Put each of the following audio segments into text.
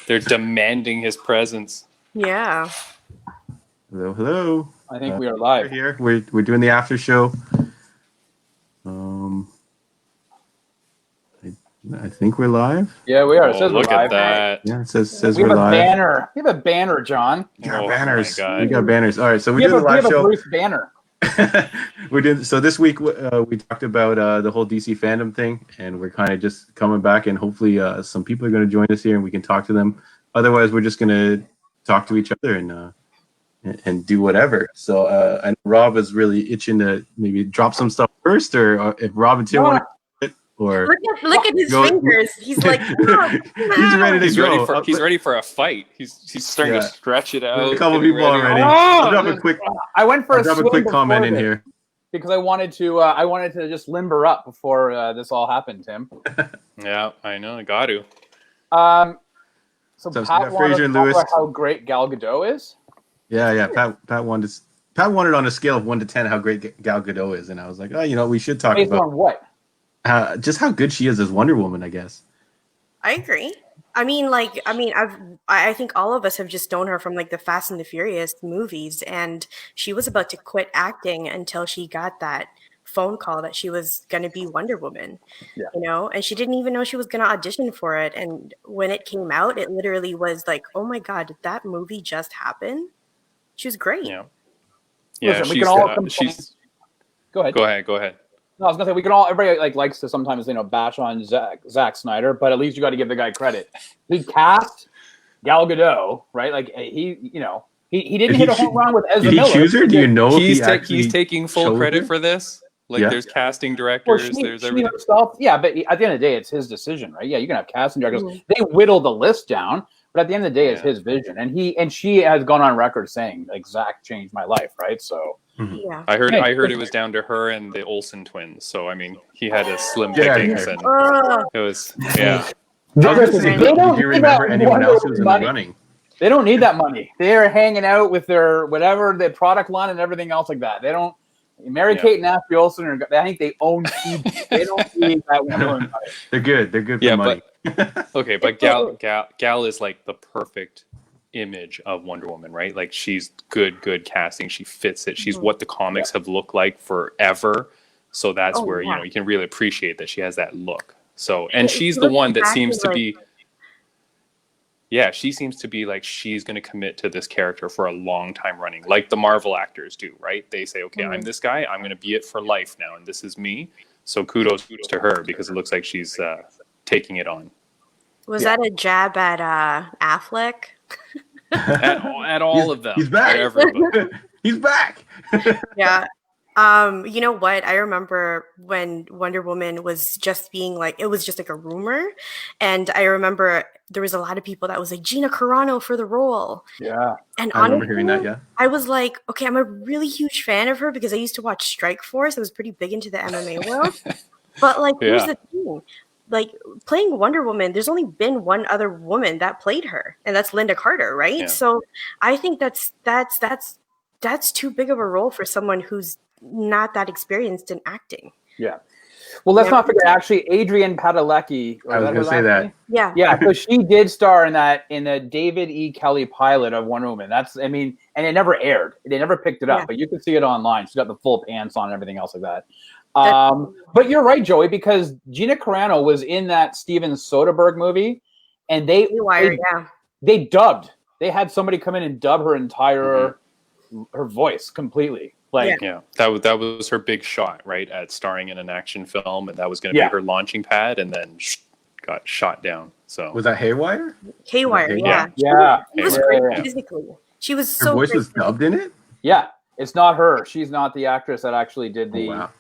They're demanding his presence. Yeah. Hello, hello. I think we are live here. We're doing the after show. I think we're live. Yeah, we are. It Oh, says look we're live. at that. Yeah, it says we we're have a live. banner. We have a banner, John. We got Oh, banners. my God. We got banners. All right, so We we're doing the live have a show. Bruce banner. We're doing so this week. We talked about the whole DC fandom thing, and we're kind of just coming back, and hopefully, some people are going to join us here, and we can talk to them. Otherwise, we're just going to talk to each other and do whatever. So I know Rob is really itching to maybe drop some stuff first, or if Rob and Tim want to. Or look at his fingers. He's like, oh, he's ready to go. He's ready for a fight. He's starting to stretch it out. A couple people already. Oh, I'll drop a quick. I went for I'll drop a quick comment in here because I wanted to just limber up before this all happened, Tim. Yeah, I know. I got to. So Pat wanted to talk about how great Gal Gadot is. Yeah. Pat wanted on a scale of 1 to 10 how great Gal Gadot is, and I was like, oh, we should talk Based about on what? Just how good she is as Wonder Woman, I guess. I agree. I think all of us have just known her from like the Fast and the Furious movies, and she was about to quit acting until she got that phone call that she was going to be Wonder Woman. Yeah. And she didn't even know she was going to audition for it. And when it came out, it literally was like, oh my God, did that movie just happen? She was great. Yeah. Listen, she's. Go ahead. No, I was gonna say everybody likes to sometimes bash on Zack Snyder, but at least you got to give the guy credit. He cast Gal Gadot, right? Like he didn't hit a home run with Ezra Miller. Did he choose her? Do you know he's taking full credit for this? Like there's casting directors, there's everything. Herself, yeah, but at the end of the day, it's his decision, right? Yeah, you can have casting directors. Mm-hmm. They whittle the list down, but at the end of the day, it's his vision, and she has gone on record saying like Zack changed my life, right? So. Mm-hmm. Yeah. I heard it was down to her and the Olsen twins. So I mean, he had a slim pickings, and it was Do you remember anyone else who was in the running? They don't need that money. They're hanging out with their whatever the product line and everything else like that. They don't. Mary-Kate and Ashley Olsen I think they own TV. They don't need that Wonder Woman money. They're good. They're good for money. But Gal is like the perfect image of Wonder Woman, right? Like she's good casting. She fits it. She's what the comics have looked like forever. So that's where you can really appreciate that she has that look. So and she's the one that seems to be. Yeah, she seems to be like she's going to commit to this character for a long time running, like the Marvel actors do, right? They say, okay, I'm this guy. I'm going to be it for life now, and this is me. So kudos to her because it looks like she's taking it on. Was that a jab at Affleck? at all of them. He's back. He's back. Yeah. You know what? I remember when Wonder Woman was just being like, it was just like a rumor. And I remember there was a lot of people that was like, Gina Carano for the role. Yeah. And I remember hearing that, yeah. I was like, okay, I'm a really huge fan of her because I used to watch Strike Force. I was pretty big into the MMA world. But like, here's the thing. Like playing Wonder Woman, there's only been one other woman that played her, and that's Linda Carter, right? Yeah. So I think that's too big of a role for someone who's not that experienced in acting. Yeah. Well, let's not forget actually Adrienne Padalecki. I was going to say that. Yeah. Yeah, so she did star in the David E. Kelly pilot of Wonder Woman. And it never aired. They never picked it up, but you can see it online. She's got the full pants on and everything else like that. But you're right, Joey, because Gina Carano was in that Steven Soderbergh movie, and they dubbed. They had somebody come in and dub her entire her voice completely. That was her big shot, right? At starring in an action film, and that was going to be her launching pad, and then got shot down. So was that Haywire? Haywire, yeah. She was great physically. She was so. Her voice was dubbed in it. Yeah, it's not her. She's not the actress that actually did the.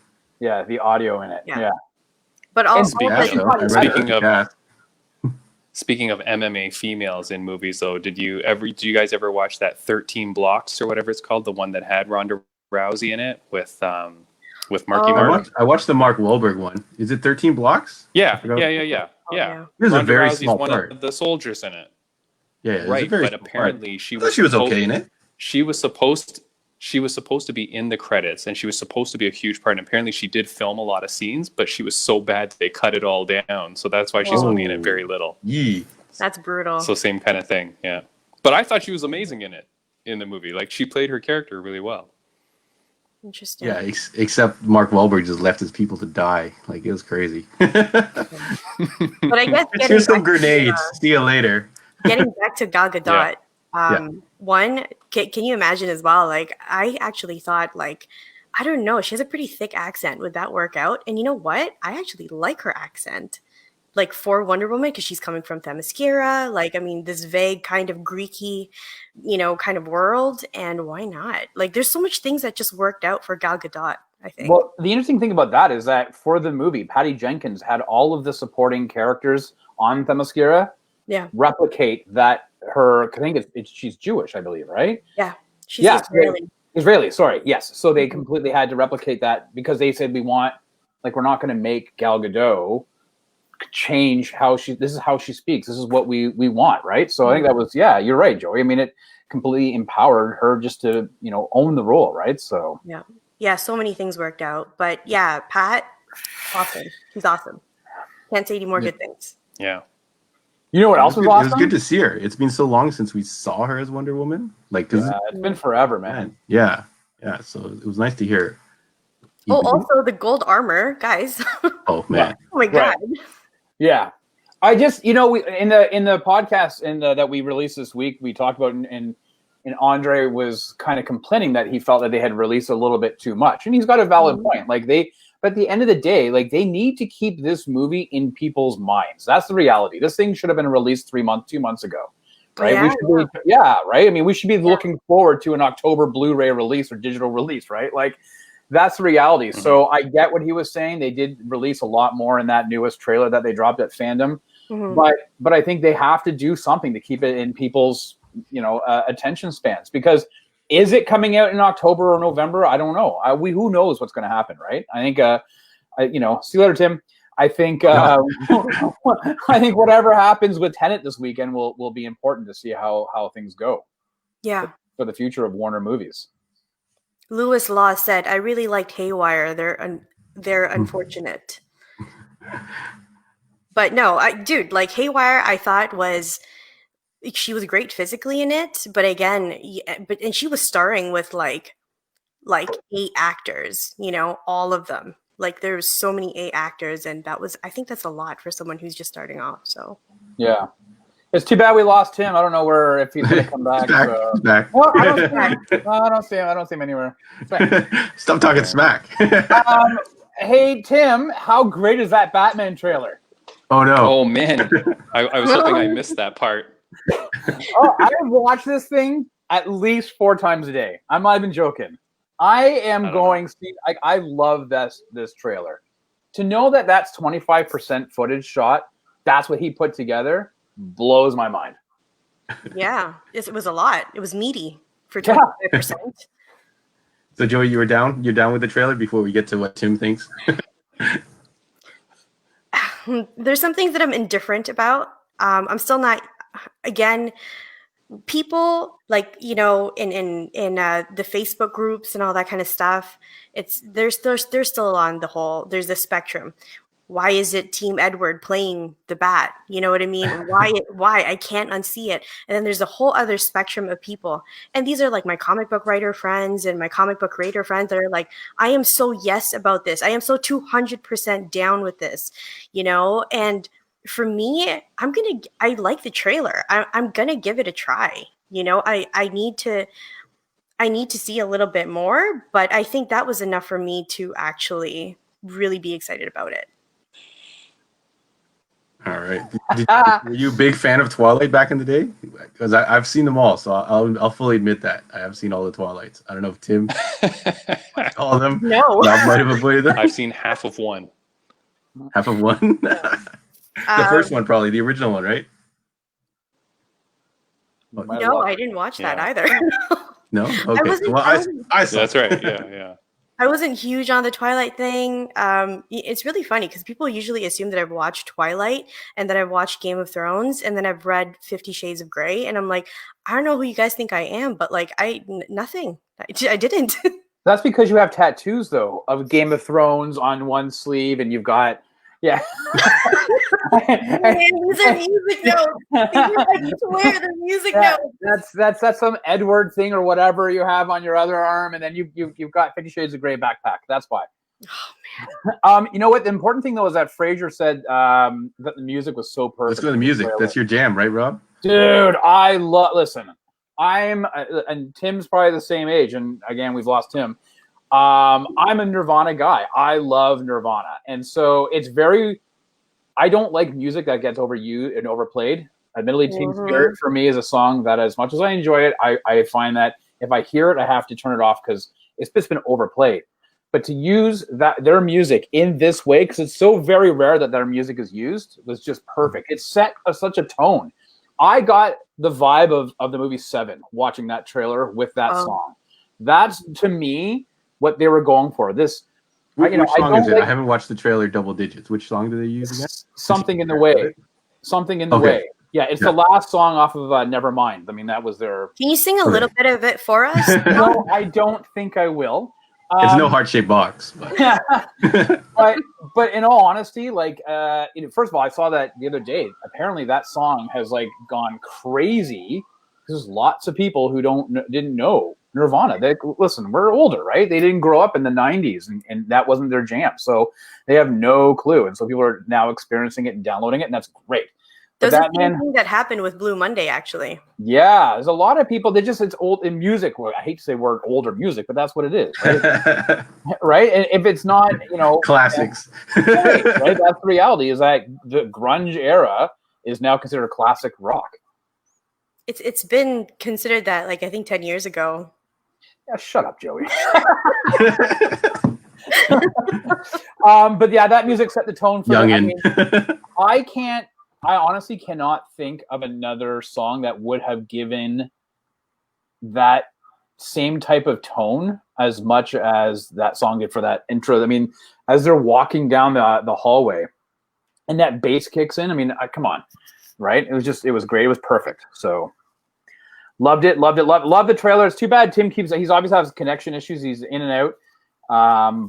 Yeah, the audio in it. Yeah. But also, speaking of MMA females in movies, though, did you guys ever watch that 13 Blocks or whatever it's called, the one that had Ronda Rousey in it with Marky Mark? I watched the Mark Wahlberg one. Is it 13 Blocks? Yeah. It was a very small one part. of the soldiers in it. Yeah, right. But apparently she was okay in it. She was supposed to be in the credits, and she was supposed to be a huge part. And apparently she did film a lot of scenes, but she was so bad they cut it all down. So that's why she's only in it very little. Yee. That's brutal. So same kind of thing, yeah. But I thought she was amazing in the movie. Like she played her character really well. Interesting. Yeah, except Mark Wahlberg just left his people to die. Like it was crazy. But I guess Here's some grenades. See you later. Getting back to Gal Gadot, Yeah. one, can you imagine as well? Like I actually thought, like, I don't know, she has a pretty thick accent. Would that work out? And you know what? I actually like her accent. Like for Wonder Woman, because she's coming from Themyscira, like, I mean, this vague kind of Greeky, kind of world, and why not? Like, there's so much things that just worked out for Gal Gadot, I think. Well, the interesting thing about that is that for the movie, Patty Jenkins had all of the supporting characters on Themyscira replicate that I think she's Jewish, I believe, right? Yeah, she's Israeli. Israeli, sorry, yes. So they completely had to replicate that because they said we're not going to make Gal Gadot change this is how she speaks. This is what we want, right? So I think that was, you're right, Joey. I mean, it completely empowered her just to, own the role, right? So yeah, so many things worked out. But yeah, Pat, awesome. He's awesome. Can't say any more good things. Yeah. You know what else was awesome? It was good to see her. It's been so long since we saw her as Wonder Woman. Like, it's been forever, man. Yeah. So it was nice to hear. Also the gold armor, guys. Oh man. Oh my god. Right. Yeah. I just, we in the podcast that we released this week, we talked about and Andre was kind of complaining that he felt that they had released a little bit too much. And he's got a valid point. Like but at the end of the day, like they need to keep this movie in people's minds. That's the reality. This thing should have been released 2 months ago. Right? Right? I mean, we should be looking forward to an October Blu-ray release or digital release, right? Like that's the reality. Mm-hmm. So I get what he was saying. They did release a lot more in that newest trailer that they dropped at Fandom. Mm-hmm. But I think they have to do something to keep it in people's, attention spans, because is it coming out in October or November? I don't know. Who knows what's going to happen, right? I think, see you later, Tim. I think, I think whatever happens with Tenet this weekend will be important to see how things go. Yeah. For the future of Warner movies. Lewis Law said, "I really liked Haywire. They're unfortunate." But no, dude, like Haywire, I thought she was great physically in it, but again, and she was starring with like 8 actors, all of them. Like there's so many 8 actors, and I think that's a lot for someone who's just starting off. So yeah, it's too bad we lost him. I don't know if he's gonna come back. He's back. Well, I don't see him. I don't see him anywhere. Stop talking smack. Hey Tim, how great is that Batman trailer? Oh no! Oh man, I was hoping I missed that part. I watch this thing at least 4 times a day. I'm not even joking. I love this trailer. To know that that's 25% footage shot, that's what he put together, blows my mind. Yeah, it was a lot. It was meaty for 25%. So Joey, you're down with the trailer before we get to what Tim thinks? There's some things that I'm indifferent about. I'm still not. Again, people like in the Facebook groups and all that kind of stuff. They're still on the whole. There's the spectrum. Why is it Team Edward playing the Bat? You know what I mean? Why? I can't unsee it. And then there's a whole other spectrum of people. And these are like my comic book writer friends and my comic book creator friends that are like, I am so yes about this. I am so 200% down with this, And for me, I like the trailer. I'm going to give it a try. I need to see a little bit more, but I think that was enough for me to actually really be excited about it. All right. Were you a big fan of Twilight back in the day? Because I've seen them all, so I'll fully admit that I have seen all the Twilights. I don't know if Tim all of them. No, Rob might have avoided them. I've seen half of one. Half of one. The first one, probably the original one, right? No, I didn't watch that either. No. Okay. I saw. That's right. Yeah. I wasn't huge on the Twilight thing. It's really funny because people usually assume that I've watched Twilight and that I've watched Game of Thrones and then I've read 50 Shades of Grey. And I'm like, I don't know who you guys think I am, but like, nothing. I didn't. That's because you have tattoos, though, of Game of Thrones on one sleeve and you've got, Yeah. Man, these are music notes. I swear they're music notes. That's some Edward thing or whatever you have on your other arm, and then you've got 50 Shades of Grey backpack. That's why. Oh man. You know what? The important thing though is that Fraser said that the music was so perfect. Let's go to the music. That's your jam, right, Rob? Dude, listen. And Tim's probably the same age, and again, we've lost Tim. I'm a Nirvana guy. I love Nirvana, and so it's very. I don't like music that gets overused and overplayed. Admittedly, Teen Spirit for me is a song that, as much as I enjoy it, I find that if I hear it, I have to turn it off because it's just been overplayed. But to use their music in this way, because it's so very rare that their music is used, was just perfect. It set such a tone. I got the vibe of the movie Seven watching that trailer with that song. That's, to me, what they were going for. This. Which song is it? I haven't watched the trailer double digits. Which song do they use again? Something in the Way. Something in the Way. Yeah, it's the last song off of Nevermind. I mean, that was their... Can you sing a little bit of it for us? No, I don't think I will. It's no heart-shaped box. But in all honesty, like, first of all, I saw that the other day. Apparently that song has, like, gone crazy. There's lots of people who didn't know Nirvana. Listen, we're older, right? They didn't grow up in the 90s, and that wasn't their jam. So they have no clue. And so people are now experiencing it and downloading it, and that's great. There's a thing that happened with Blue Monday, actually. Yeah, there's a lot of people. It's old in music. I hate to say word older music, but that's what it is, right? Right? And if it's not, classics, right? That's the reality. Is that the grunge era is now considered classic rock. It's been considered that, like, I think 10 years ago. Yeah, shut up, Joey. But yeah, that music set the tone for Youngin. I honestly cannot think of another song that would have given that same type of tone as much as that song did for that intro. I mean, as they're walking down the hallway and that bass kicks in, I mean, come on, right? It was great. It was perfect. So loved it. Loved the trailer. It's too bad Tim he's obviously has connection issues. He's in and out.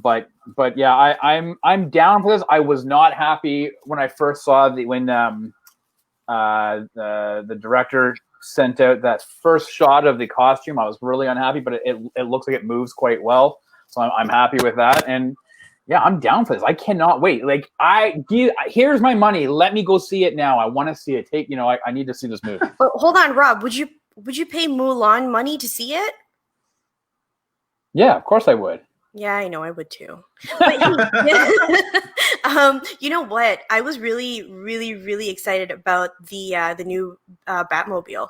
But yeah, I'm down for this. I was not happy when I first saw when the director sent out that first shot of the costume. I was really unhappy, but it looks like it moves quite well, so I'm happy with that. And yeah, I'm down for this. I cannot wait. Like, here's my money. Let me go see it now. I want to see it. I need to see this movie. But hold on, Rob. Would you pay Mulan money to see it? Yeah, of course I would. Yeah, I know I would too. But, you know what? I was really, really, really excited about the new Batmobile.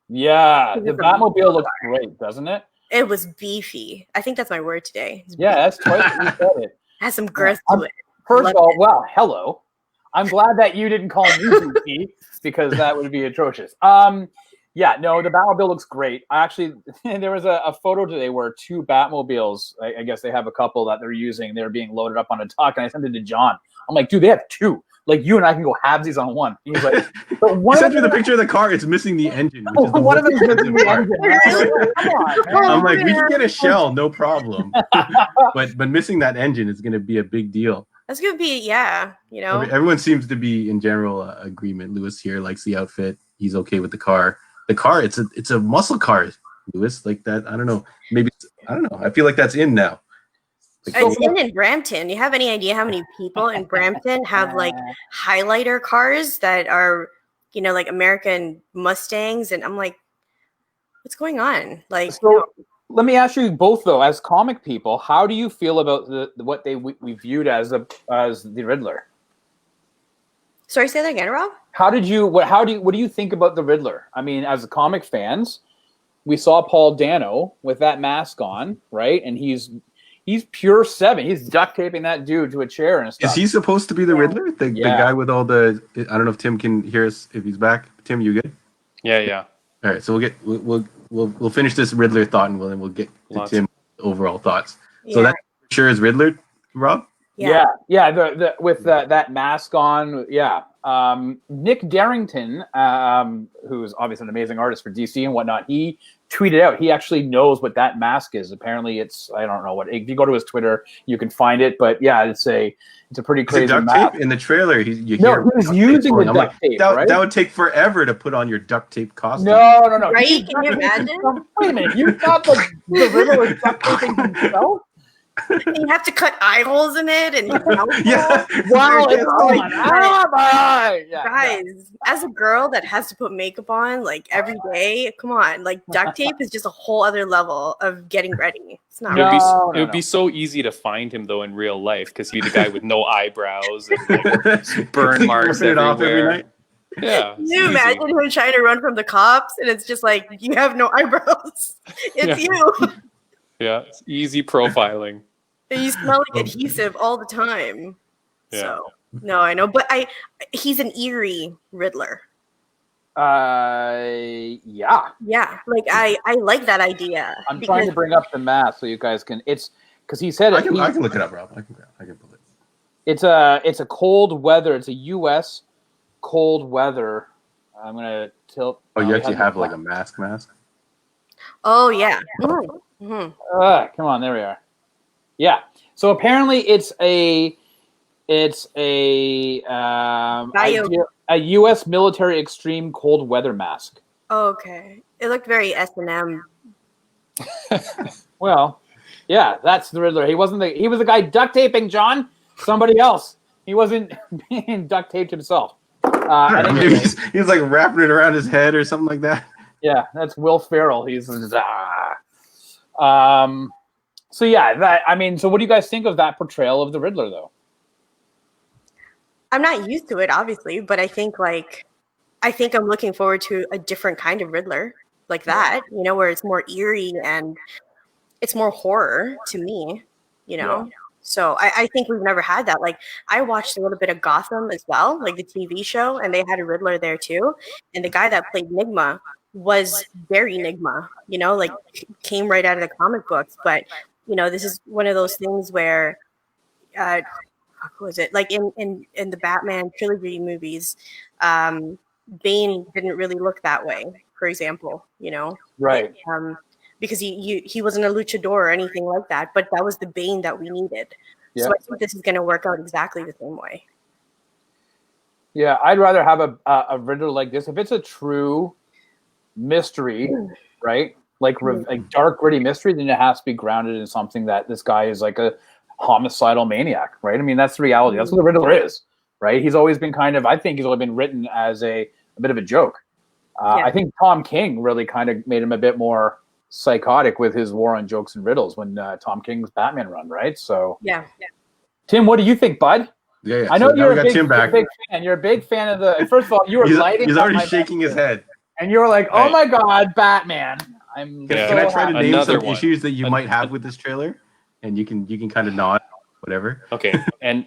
Yeah, the Batmobile looks great, doesn't it? It was beefy. I think that's my word today. Yeah, that's twice you said it. Has some girth to it. First of all, well, hello. I'm glad that you didn't call me beefy because that would be atrocious. Yeah, no, the Batmobile looks great. There was a photo today where two Batmobiles, I guess they have a couple that they're using. They're being loaded up on a truck, and I sent it to John. I'm like, dude, they have two. Like, you and I can go halvesies on one. He's like, but one. Sent you the picture of the car. It's missing the engine. Which is one of them is missing the engine. Come on, man. I'm like, we can get a shell, no problem. but missing that engine is going to be a big deal. That's going to be, yeah, Everyone seemes to be in general agreement. Lewis here likes the outfit. He's okay with the car. The car, it's a muscle car, Lewis. Like that, I don't know. Maybe I don't know. I feel like that's in now. It's in Brampton. You have any idea how many people in Brampton have like highlighter cars that are, like American Mustangs? And I'm like, what's going on? Like, so let me ask you both though, as comic people, how do you feel about what we viewed as the Riddler? Sorry, say that again, Rob. What do you think about the Riddler? I mean, as comic fans, we saw Paul Dano with that mask on, right? And he's pure 7. He's duct taping that dude to a chair and stuff. Is he supposed to be the Riddler? The guy with all the? I don't know if Tim can hear us if he's back. Tim, you good? Yeah. All right, so we'll finish this Riddler thought and we'll get to Tim's overall thoughts. Yeah. So that sure is Riddler, Rob. Yeah. The with that mask on. Yeah. Nick Darrington, who's obviously an amazing artist for DC and whatnot, he tweeted out he actually knows what that mask is. Apparently, it's I don't know what. If you go to his Twitter, you can find it. But yeah, it's a pretty crazy duct mask. tape in the trailer. You No, hear he was using the duct tape. Right? That would take forever to put on your duct tape costume. No. Right? Can you imagine? Wait a minute, you thought the Riddler was duct taping himself? You have to cut eye holes in it, and Yeah. Wow, It's it's on. guys, as a girl that has to put makeup on like every day, come on, like duct tape is just a whole other level of getting ready. It's not. It would be so easy to find him though in real life because he'd be the guy with no eyebrows and like, burn marks Ripping it off every everywhere. night. Yeah. Can you imagine him trying to run from the cops, and it's just like you have no eyebrows. It's you. Yeah, it's easy profiling. And you smell like adhesive all the time. Yeah. So no, I know, but he's an eerie Riddler. Yeah. Yeah, like I like that idea. I'm trying to bring up the math so you guys can. It's because he said I can look it up, Rob. I can pull it. It's a cold weather. It's a U.S. cold weather. I'm gonna tilt. Oh, you actually have like a mask. Oh yeah. Mm-hmm. Come on, there we are. Yeah. So apparently it's a U.S. military extreme cold weather mask. Okay, it looked very S&M. Well, yeah, that's the Riddler. He was the guy duct taping, John. Somebody else. He wasn't being duct taped himself. Maybe he's like wrapping it around his head or something like that. Yeah, that's Will Ferrell. He's So yeah, so what do you guys think of that portrayal of the Riddler though? I'm not used to it, obviously, but I think I'm looking forward to a different kind of Riddler like that, where it's more eerie and it's more horror to me, Yeah. So I think we've never had that. Like I watched a little bit of Gotham as well, like the TV show, and they had a Riddler there too. And the guy that played Nigma was very Nigma, like came right out of the comic books. But, this is one of those things where, who was it? Like in the Batman trilogy movies, Bane didn't really look that way, for example, Right. because he wasn't a luchador or anything like that, but that was the Bane that we needed. Yeah. So I think this is going to work out exactly the same way. Yeah, I'd rather have a Riddler like this if it's a true mystery, right? Like dark, gritty mystery, then it has to be grounded in something that this guy is like a homicidal maniac, right? I mean, that's the reality. That's what the Riddler is, right? He's always been I think he's always been written as a bit of a joke. I think Tom King really kind of made him a bit more psychotic with his war on jokes and riddles when Tom King's Batman run, right? So yeah. Tim, what do you think, bud? Yeah. I know so you're a big fan. You're a big fan of the. First of all, you were lighting. He's already shaking his head, and you were like, "Oh my God, Batman!" Can I try to name some issues that you might have with this trailer, and you can kind of nod, whatever. Okay, and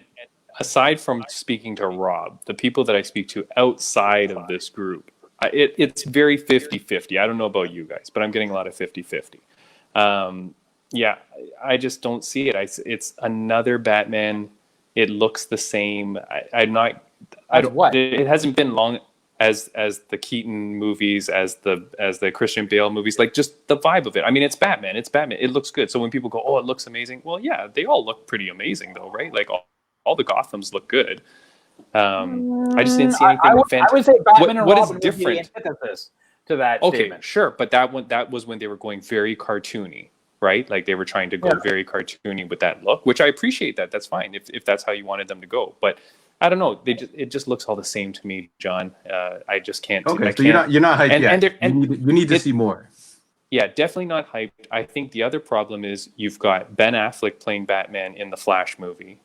aside from speaking to Rob, the people that I speak to outside of this group, it's very 50-50. I don't know about you guys, but I'm getting a lot of 50-50. Yeah, I just don't see it. It's another Batman. It looks the same. It hasn't been long as the Keaton movies, as the Christian Bale movies, like just the vibe of it. I mean, it's Batman. It looks good. So when people go, "Oh, it looks amazing," well, yeah, they all look pretty amazing, though, right? Like all the Gothams look good. I just didn't see anything fantastic. I would say Batman and what Robin is different would be the antithesis to that statement. Sure, but that was when they were going very cartoony, right? Like they were trying to go very cartoony with that look, which I appreciate that. That's fine if that's how you wanted them to go. But I don't know. It just looks all the same to me, John. I just can't. Okay, so you're not hyped yet. You need to see more. Yeah, definitely not hyped. I think the other problem is you've got Ben Affleck playing Batman in the Flash movie.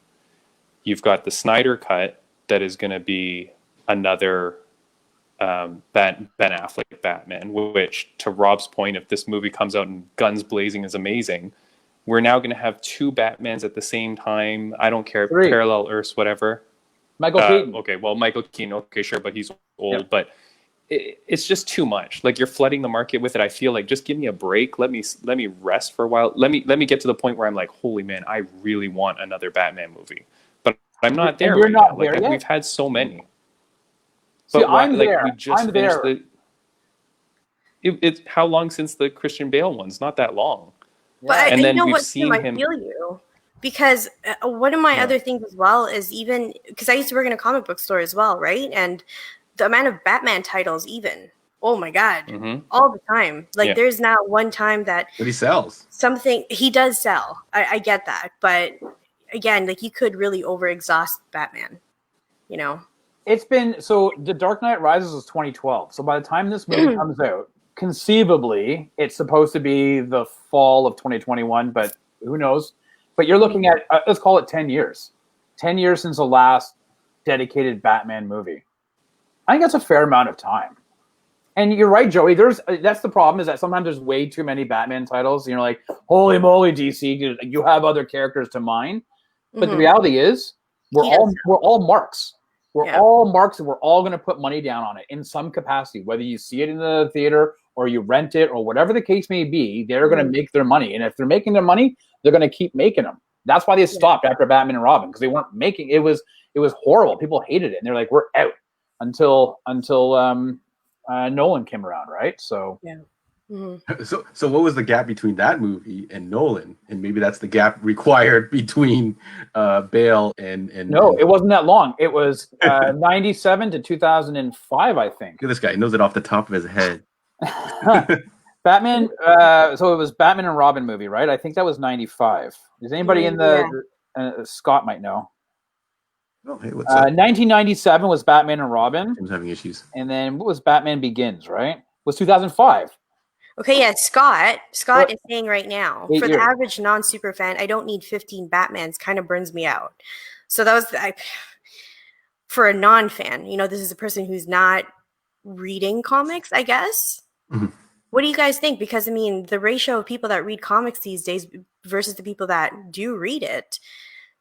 You've got the Snyder cut that is going to be another Ben Affleck Batman, which, to Rob's point, if this movie comes out and guns blazing is amazing, we're now going to have two Batmans at the same time. I don't care, parallel Earths, whatever. Michael Keaton. Okay, well, Michael Keaton, okay, sure, but he's old. But it's just too much. Like, you're flooding the market with it. I feel like, just give me a break. Let me rest for a while. Let me get to the point where I'm like, holy man, I really want another Batman movie. But I'm not there. You're right not now. there yet? We've had so many. See, why, I'm like there. we just I'm finished there. the. It's how long since the Christian Bale one's? Not that long. But Yeah. And you then know we've what, seen Tim, I him. feel you. Because one of my Yeah. other things as well is even because I used to work in a comic book store as well, right? And the amount of Batman titles, even, oh my God, Mhm. all the time. Like Yeah. there's not one time that But he sells. something he does sell. I get that. But again, like you could really overexhaust Batman, you know? It's been so The Dark Knight Rises was 2012. So by the time this movie comes out, conceivably it's supposed to be the fall of 2021, but who knows? But you're looking at let's call it 10 years. 10 years since the last dedicated Batman movie. I think that's a fair amount of time. And you're right, Joey. That's the problem is that sometimes there's way too many Batman titles. And you're like, holy moly, DC, you have other characters to mine. But the reality is, we're all marks. We're all marks, and we're all going to put money down on it in some capacity, whether you see it in the theater or you rent it or whatever the case may be. They're going to make their money, and if they're making their money, they're going to keep making them. That's why they stopped after Batman and Robin, because they weren't making it. Was horrible. People hated it, and they're like, we're out until Nolan came around, right? So So what was the gap between that movie and Nolan? And maybe that's the gap required between Bale and no, it wasn't that long. It was 97 to 2005, I think. Look at this guy. He knows it off the top of his head. Batman. So it was Batman and Robin movie, right? I think that was 95. Is anybody in the Scott might know? Oh, hey, what's up? 1997 was Batman and Robin. Tim's having issues. And then what was Batman Begins, right? Was 2005. Okay, yeah, Scott is saying right now, 8 for years. the average non-super fan, I don't need 15 Batmans, kind of burns me out. So that was, for a non-fan, this is a person who's not reading comics, I guess. Mm-hmm. What do you guys think? Because, I mean, the ratio of people that read comics these days versus the people that do read it,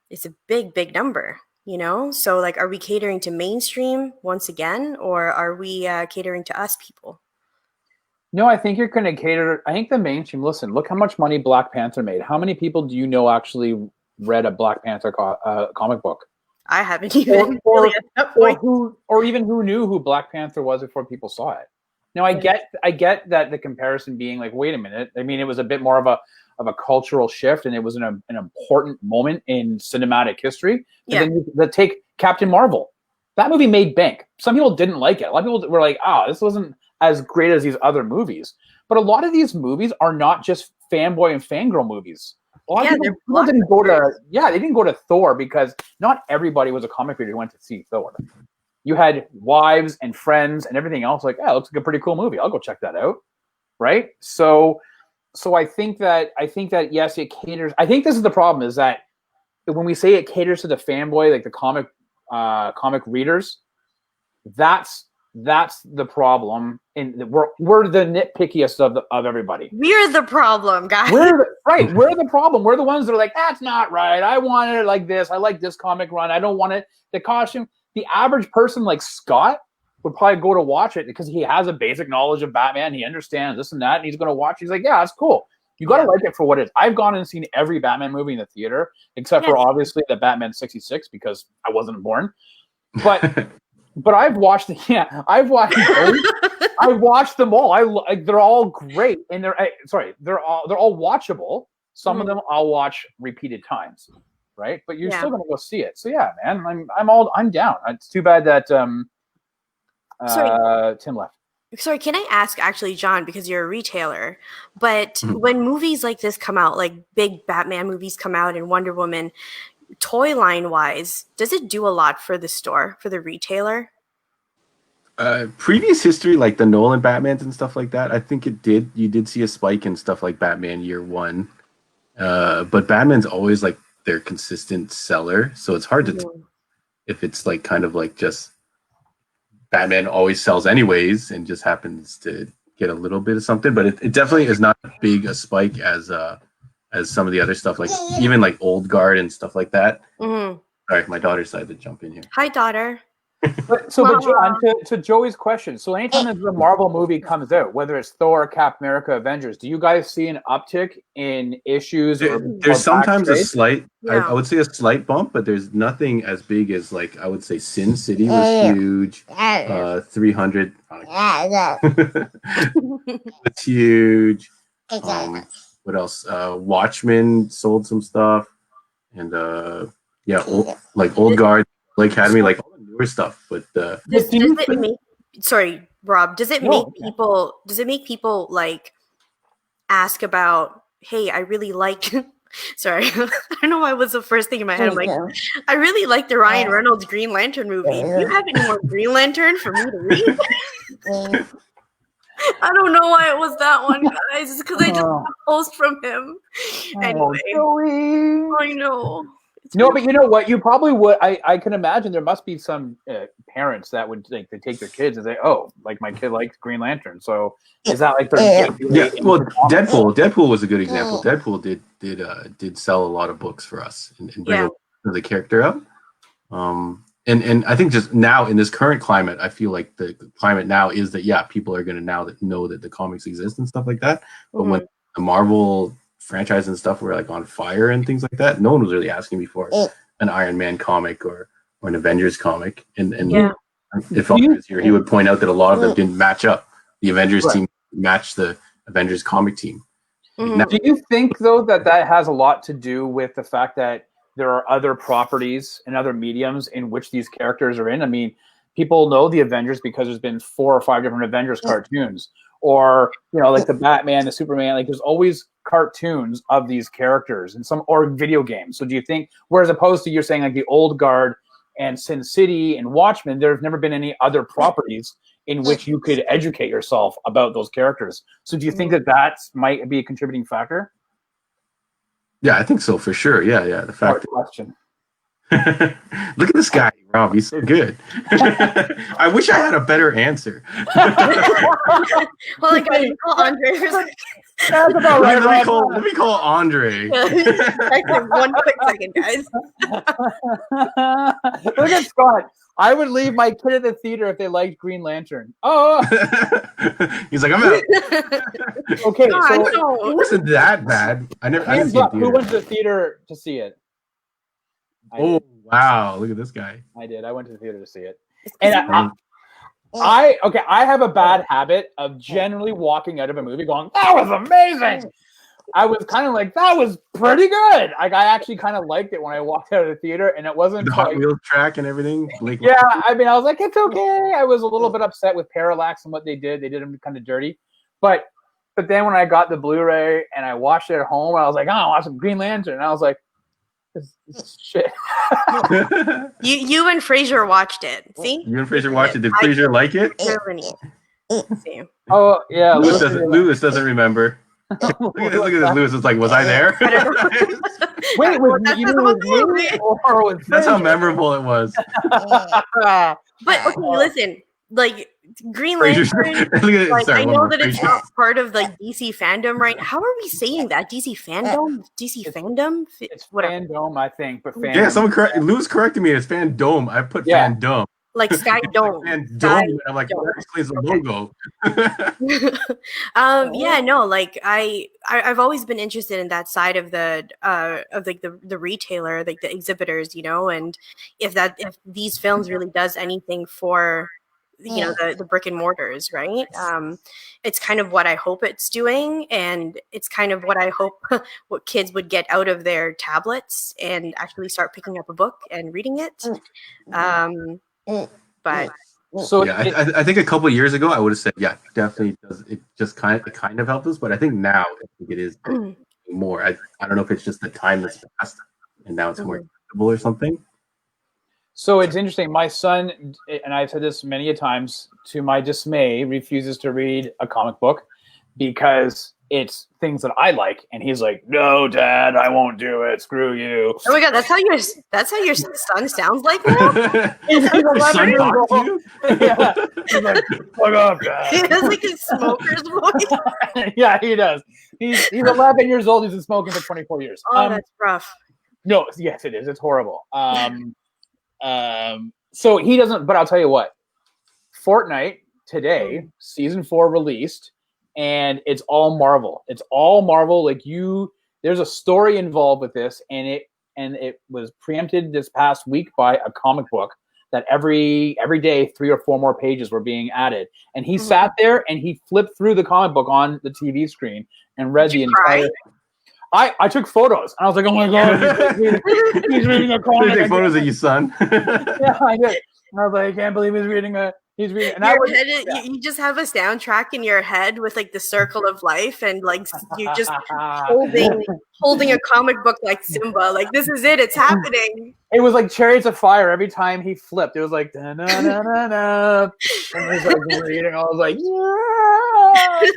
it's a big, big number, So, like, are we catering to mainstream once again, or are we catering to us people? No, I think you're going to cater. I think the mainstream. Listen, look how much money Black Panther made. How many people do you know actually read a Black Panther comic book? I haven't even. Or even who knew who Black Panther was before people saw it. Now, I get that the comparison being like, wait a minute. I mean, it was a bit more of a cultural shift, and it was an important moment in cinematic history. But then you take Captain Marvel. That movie made bank. Some people didn't like it. A lot of people were like, this wasn't as great as these other movies. But a lot of these movies are not just fanboy and fangirl movies. A lot of people didn't go to they didn't go to Thor because not everybody was a comic reader who went to see Thor. You had wives and friends and everything else like, it looks like a pretty cool movie. I'll go check that out. Right? So I think that yes, it caters. I think this is the problem is that when we say it caters to the fanboy, like the comic readers, that's the problem. And we're the nitpickiest of everybody. We're the problem, guys. We're the problem. We're the ones that are like, that's not right. I want it like this. I like this comic run. I don't want it. The costume. The average person like Scott would probably go to watch it because he has a basic knowledge of Batman. He understands this and that, and he's going to watch. He's like, yeah, that's cool. You got to like it for what it is. I've gone and seen every Batman movie in the theater, except for obviously the Batman 66 because I wasn't born. But I've watched I've watched them all. They're all great, and they're all watchable. Some of them I'll watch repeated times, right? But you're still gonna go see it. So yeah, man, I'm down. It's too bad that Tim left. Sorry, can I ask actually, John, because you're a retailer, but when movies like this come out, like big Batman movies come out and Wonder Woman, toy line wise, does it do a lot for the store, for the retailer? Previous history, like the Nolan Batmans and stuff like that, I think it did. You did see a spike in stuff like Batman Year One, but Batman's always like their consistent seller, so it's hard to tell if it's like kind of like just Batman always sells anyways and just happens to get a little bit of something. But it definitely is not as big a spike as some of the other stuff, like even like Old Guard and stuff like that. Sorry, my daughter decided to jump in here. Hi, daughter. But John, to Joey's question, so anytime there's a Marvel movie comes out, whether it's Thor, Cap America, Avengers, do you guys see an uptick in issues? There's sometimes a slight, Yeah. I would say a slight bump, but there's nothing as big as like I would say Sin City was huge. 300 it's huge. What else? Watchmen sold some stuff, and Old Guard, Academy, like all the newer stuff. But does it make? Sorry, Rob. Does it make people? Does it make people like ask about? Hey, I really like. Sorry, I don't know why was the first thing in my head. I'm like, I really like the Ryan Reynolds Green Lantern movie. Do you have any more Green Lantern for me to read? I don't know why it was that one, guys. It's because I just got a post from him. Anyway, I know. No, but you know what? You probably would. I can imagine there must be some parents that would think they take their kids and say, "Oh, like my kid likes Green Lantern." So is that like their Well, Deadpool was a good example. Deadpool did sell a lot of books for us and bring the character up. And I think just now in this current climate, I feel like the climate now is that people are going to now know that the comics exist and stuff like that. But when the Marvel franchise and stuff were like on fire and things like that, no one was really asking me for an Iron Man comic or an Avengers comic. And if Andre was here, he would point out that a lot of them didn't match up. The Avengers team matched the Avengers comic team. Now, do you think though that has a lot to do with the fact that there are other properties and other mediums in which these characters are in? I mean, people know the Avengers because there's been 4 or 5 different Avengers cartoons, or like the Batman, the Superman. Like there's always cartoons of these characters and or video games. So do you think, whereas opposed to you're saying like the Old Guard and Sin City and Watchmen, there's never been any other properties in which you could educate yourself about those characters. So do you think that might be a contributing factor? Yeah, I think so for sure. Yeah. The fact question. Look at this guy, Rob. He's so good. I wish I had a better answer. Well, guys, call Andre. That's about right. Let me call Andre. One quick second, guys. Look at Scott. I would leave my kid at the theater if they liked Green Lantern. Oh, he's like, I'm out. Okay, so it wasn't that bad. I didn't see it. Who went to the theater to see it? Oh wow! Look at this guy. I did. I went to the theater to see it, and I have a bad habit of generally walking out of a movie going, "That was amazing." I was kind of like, "That was pretty good." Like I actually kind of liked it when I walked out of the theater, and it wasn't the Hot Wheels track and everything. Yeah, I mean, I was like, "It's okay." I was a little bit upset with Parallax and what they did. They did them kind of dirty, but then when I got the Blu-ray and I watched it at home, I was like, "Oh, I watched some Green Lantern," and I was like, "This shit." You and Fraser watched it. See? You and Fraser watched it. Did Fraser like it? See. Oh yeah. Lewis doesn't remember. Look at this. Lewis is like, was I there? Wait, that's how memorable it was. But okay, listen, like Green Lantern. I know that it's not part of like DC Fandom, right? How are we saying that? DC Fandom? DC Fandom? It's Fandom, I think. But Fandom. Yeah, someone Lewis corrected me. It's Fandom. I put Fandom. Like Sky Dome. Fandom. I'm like, that explains the logo. I've always been interested in that side of the retailer, like the exhibitors, and if these films really does anything for the brick and mortars, right? It's kind of what I hope it's doing, and it's kind of what I hope what kids would get out of their tablets and actually start picking up a book and reading it. But so I think a couple of years ago I would have said definitely does. It just kind of helped us, but I think now it is more. I don't know if it's just the time that's passed and now it's more acceptable or something. So it's interesting. My son, and I've said this many a times, to my dismay, refuses to read a comic book because it's things that I like, and he's like, "No, Dad, I won't do it. Screw you." Oh my God, that's how your son sounds like now. Your son talks to you? Yeah, he's like, "Fuck off, Dad." He has like a smoker's voice. Yeah, he does. He's 11 years old. He's been smoking for 24 years. Oh, that's rough. No, yes, it is. It's horrible. So he doesn't. But I'll tell you what. Fortnite today, season 4 released, and it's all Marvel. It's all Marvel. Like there's a story involved with this, and it was preempted this past week by a comic book that every day 3 or 4 more pages were being added. And he sat there and he flipped through the comic book on the TV screen and read the entire thing. I took photos and I was like, oh my god, he's reading a comic. You take photos of your son. Yeah, I did. I was like, I can't believe he's reading. And you just have a soundtrack in your head with like the circle of life, and like you just holding a comic book like Simba. Like, this is it. It's happening. It was like Chariots of Fire every time he flipped. It was like da na na na na, and he's like reading. I was like, yeah.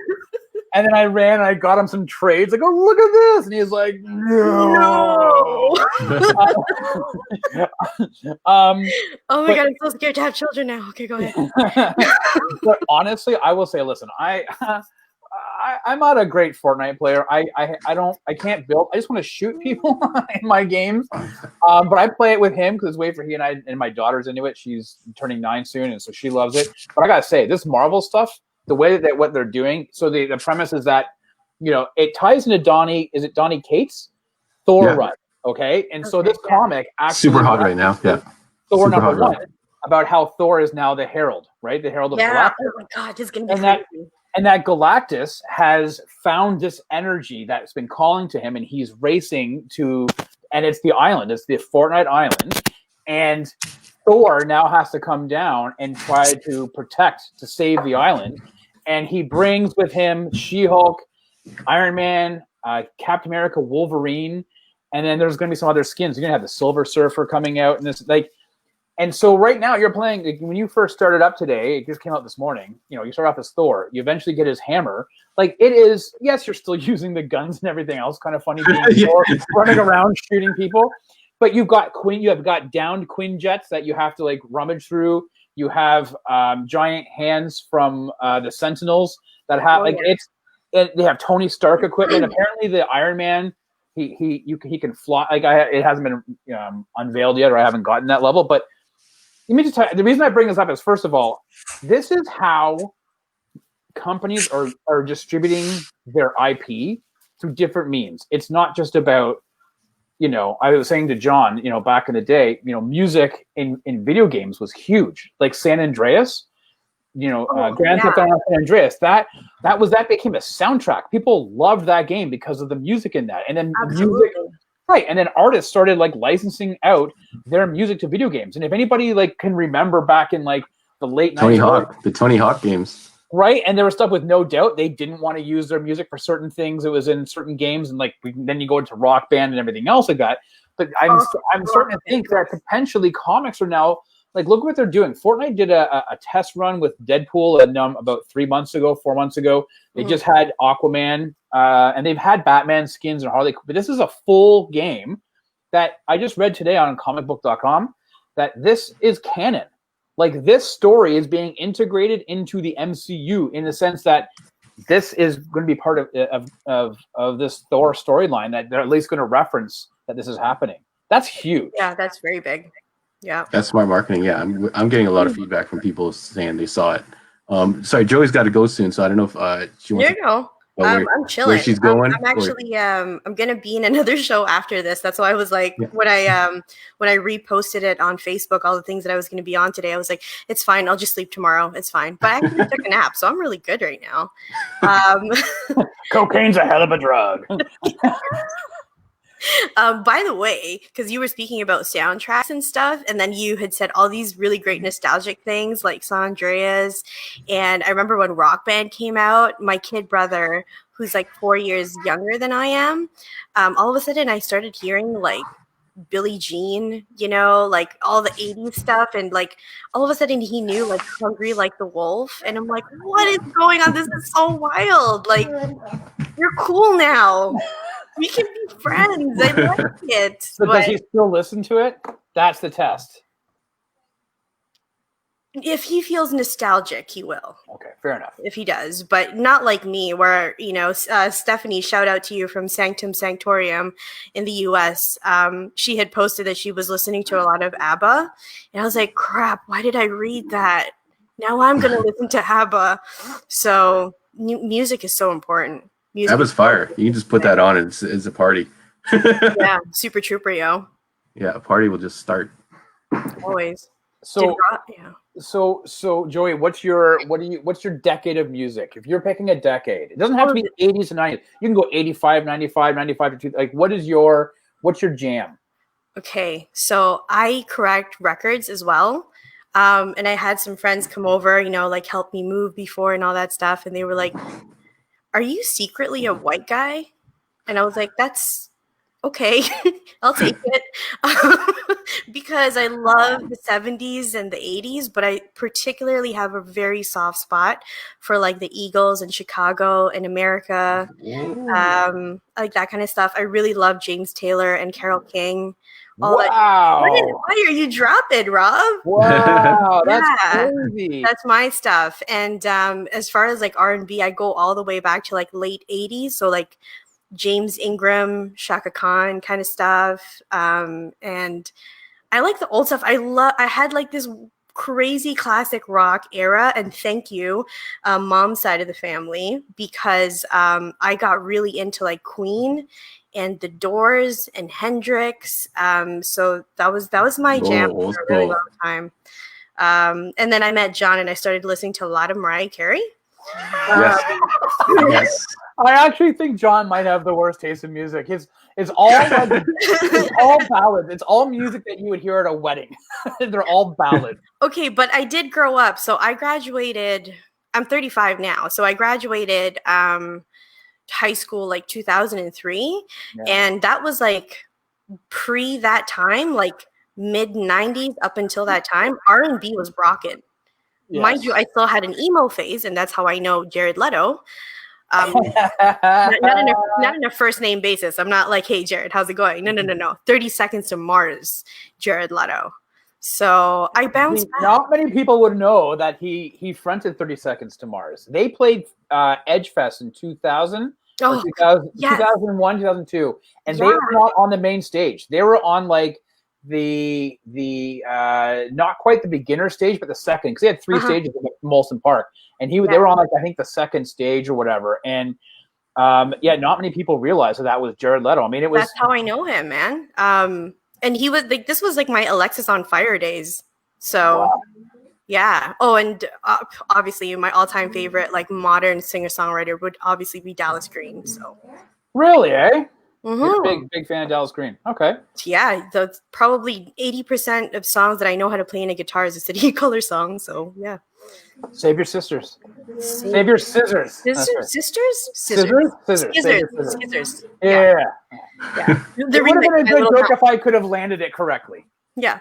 And then I ran and I got him some trades. Like, oh, look at this. And he's like, no. Oh my god, I'm so scared to have children now. Okay, go ahead. But honestly, I will say, listen, I'm not a great Fortnite player. I can't build. I just want to shoot people in my games. But I play it with him because it's way for he and I, and my daughter's into it. She's turning 9 soon, and so she loves it. But I gotta say, this Marvel stuff, the way that what they're doing, so the premise is that, it ties into Donny Cates' Thor run, okay? And so this comic actually super hot right now, yeah. Thor number 1, about how Thor is now the Herald, right? The Herald of Galactus. Oh my god, this is gonna be crazy. And that Galactus has found this energy that's been calling to him, and he's racing to, and it's the island, it's the Fortnite Island, and Thor now has to come down and try to save the island. And he brings with him She-Hulk, Iron Man, Captain America, Wolverine, and then there's going to be some other skins. You're going to have the Silver Surfer coming out, and this and so right now you're playing. Like, when you first started up today, it just came out this morning. You start off as Thor. You eventually get his hammer. Like, it is. Yes, you're still using the guns and everything else. Kind of funny being Thor, running around shooting people. But you've got downed Quinjets that you have to like rummage through. You have giant hands from the Sentinels that have they have Tony Stark equipment. Apparently, the Iron Man he can fly. Like, it hasn't been unveiled yet, or I haven't gotten that level. But let me just tell you, the reason I bring this up is, first of all, this is how companies are distributing their IP through different means. It's not just about, I was saying to John, back in the day, music in video games was huge. Like San Andreas, Grand Theft Auto San Andreas, that became a soundtrack. People loved that game because of the music in that. And then music, right? And then artists started like licensing out their music to video games. And if anybody like can remember back in like the late 90s, the Tony Hawk games. Right, and there was stuff with No Doubt. They didn't want to use their music for certain things. It was in certain games, and then you go into Rock Band and everything else like that. But I'm starting to think that potentially comics are now, like, look what they're doing. Fortnite did a test run with Deadpool about 4 months ago. They just had Aquaman, and they've had Batman skins and Harley. But this is a full game that I just read today on comicbook.com that this is canon. Like, this story is being integrated into the MCU in the sense that this is going to be part of this Thor storyline, that they're at least going to reference that this is happening. That's huge. Yeah, that's very big. Yeah, that's smart marketing. Yeah, I'm getting a lot of feedback from people saying they saw it. Sorry, Joey's got to go soon, so I don't know if she wants. There you go. I'm chilling. Where she's going? I'm actually I'm gonna be in another show after this. That's why I was like, when I reposted it on Facebook, all the things that I was gonna be on today, I was like, it's fine, I'll just sleep tomorrow. It's fine. But I actually took a nap, so I'm really good right now. Cocaine's a hell of a drug. By the way, because you were speaking about soundtracks and stuff, and then you had said all these really great nostalgic things like San Andreas, and I remember when Rock Band came out, my kid brother, who's like 4 years younger than I am, all of a sudden I started hearing like Billie Jean, like all the 80s stuff, and like all of a sudden he knew like Hungry Like the Wolf, and I'm like, what is going on? This is so wild. Like, you're cool now. We can be friends. I like it. So does he still listen to it? That's the test. If he feels nostalgic, he will. Okay, fair enough. If he does, but not like me, where, Stephanie, shout out to you from Sanctum Sanctorium in the US. She had posted that she was listening to a lot of ABBA, and I was like, crap, why did I read that? Now I'm going to listen to ABBA. So music is so important. Music ABBA's fire. You can just put that on and it's a party. Yeah, super trooper, yo. Yeah, a party will just start. Always. So, Yeah. so Joey, what's your decade of music? If you're picking a decade, it doesn't have to be 80s to 90s. You can go 85, 95, 95 to 2. Like, what's your jam? Okay, so I correct records as well. And I had some friends come over, like help me move before and all that stuff. And they were like, are you secretly a white guy? And I was like, that's okay. I'll take it. Because I love the 70s and the 80s, but I particularly have a very soft spot for like the Eagles and Chicago and America. Like that kind of stuff. I really love James Taylor and Carole King. Wow. Why are you dropping, Rob? Wow, that's crazy. That's my stuff. And as far as like R&B, I go all the way back to like late 80s. So like James Ingram, Shaka Khan kind of stuff. And I like the old stuff. I had like this crazy classic rock era, and thank you, mom's side of the family, because I got really into like Queen and The Doors and Hendrix. So that was my jam for a really long time. And then I met John and I started listening to a lot of Mariah Carey. Yes. I actually think John might have the worst taste in music. It's all it's all ballads. It's all music that you would hear at a wedding. They're all ballads. Okay, but I did grow up. So I graduated. I'm 35 now. So I graduated high school like 2003, and that was like pre that time, like mid 90s up until that time. R&B was rocking. Yes. Mind you, I still had an emo phase, and that's how I know Jared Leto. Not in a first name basis. I'm not like, hey Jared, how's it going? No. 30 Seconds to Mars, Jared Leto. So I bounced back. Not many people would know that he fronted 30 Seconds to Mars. They played Edge Fest in 2000, 2001, 2002, and they were not on the main stage. They were on like the not quite the beginner stage, but the second, because they had three stages at Molson Park, and they were on like I think the second stage or whatever. And not many people realized that was Jared Leto. I mean, that's how I know him, man. And he was like, this was like my Alexis on Fire days. So yeah. Oh, and obviously my all-time favorite like modern singer-songwriter would obviously be Dallas Green. So really, eh? Mm-hmm. Big fan of Dallas Green. Okay. Yeah, that's probably 80% of songs that I know how to play in a guitar is a City of Color song. So yeah. Save your sisters. Save your scissors. Scissors? Scissors. Yeah. It would have been a good joke if I could have landed it correctly. Yeah.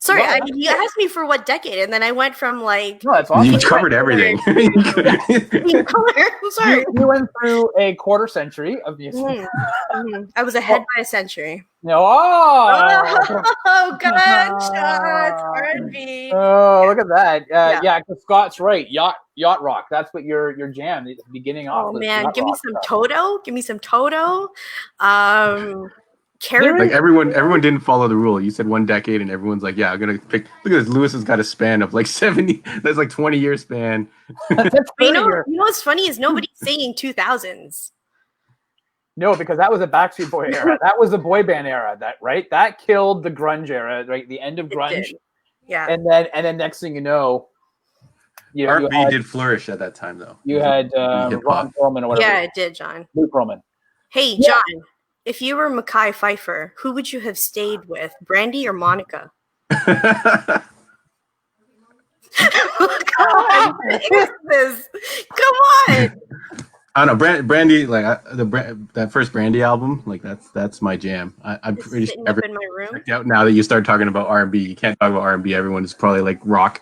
Sorry, you asked me for what decade, and then I went from like. No, that's awesome. You covered everything. I'm sorry. You went through a quarter century of music. I was ahead by a century. No. Oh, gunshots, R&B. Oh, look at that. Yeah, because Scott's right. Yacht rock. That's what your jam is beginning off. Oh man, give me some Toto. Like everyone didn't follow the rule. You said one decade, and everyone's like, "Yeah, I'm gonna pick." Look at this. Lewis has got a span of like 70. That's like 20-year span. You know what's funny is nobody's saying 2000s. No, because that was a Backstreet Boy era. That was the boy band era. That killed the grunge era. Right, the end of grunge. Yeah. And then next thing you know, R&B did flourish at that time, though. You had Ron Perlman or whatever. Yeah, it did, John. Luke Perlman. Hey, John. If you were Mekhi Phifer, who would you have stayed with, Brandy or Monica? Come on, I don't know, Brandy. Like that first Brandy album, like that's my jam. I'm pretty sure up in my room. Checked out now that you start talking about R&B. You can't talk about R&B. Everyone is probably like rock.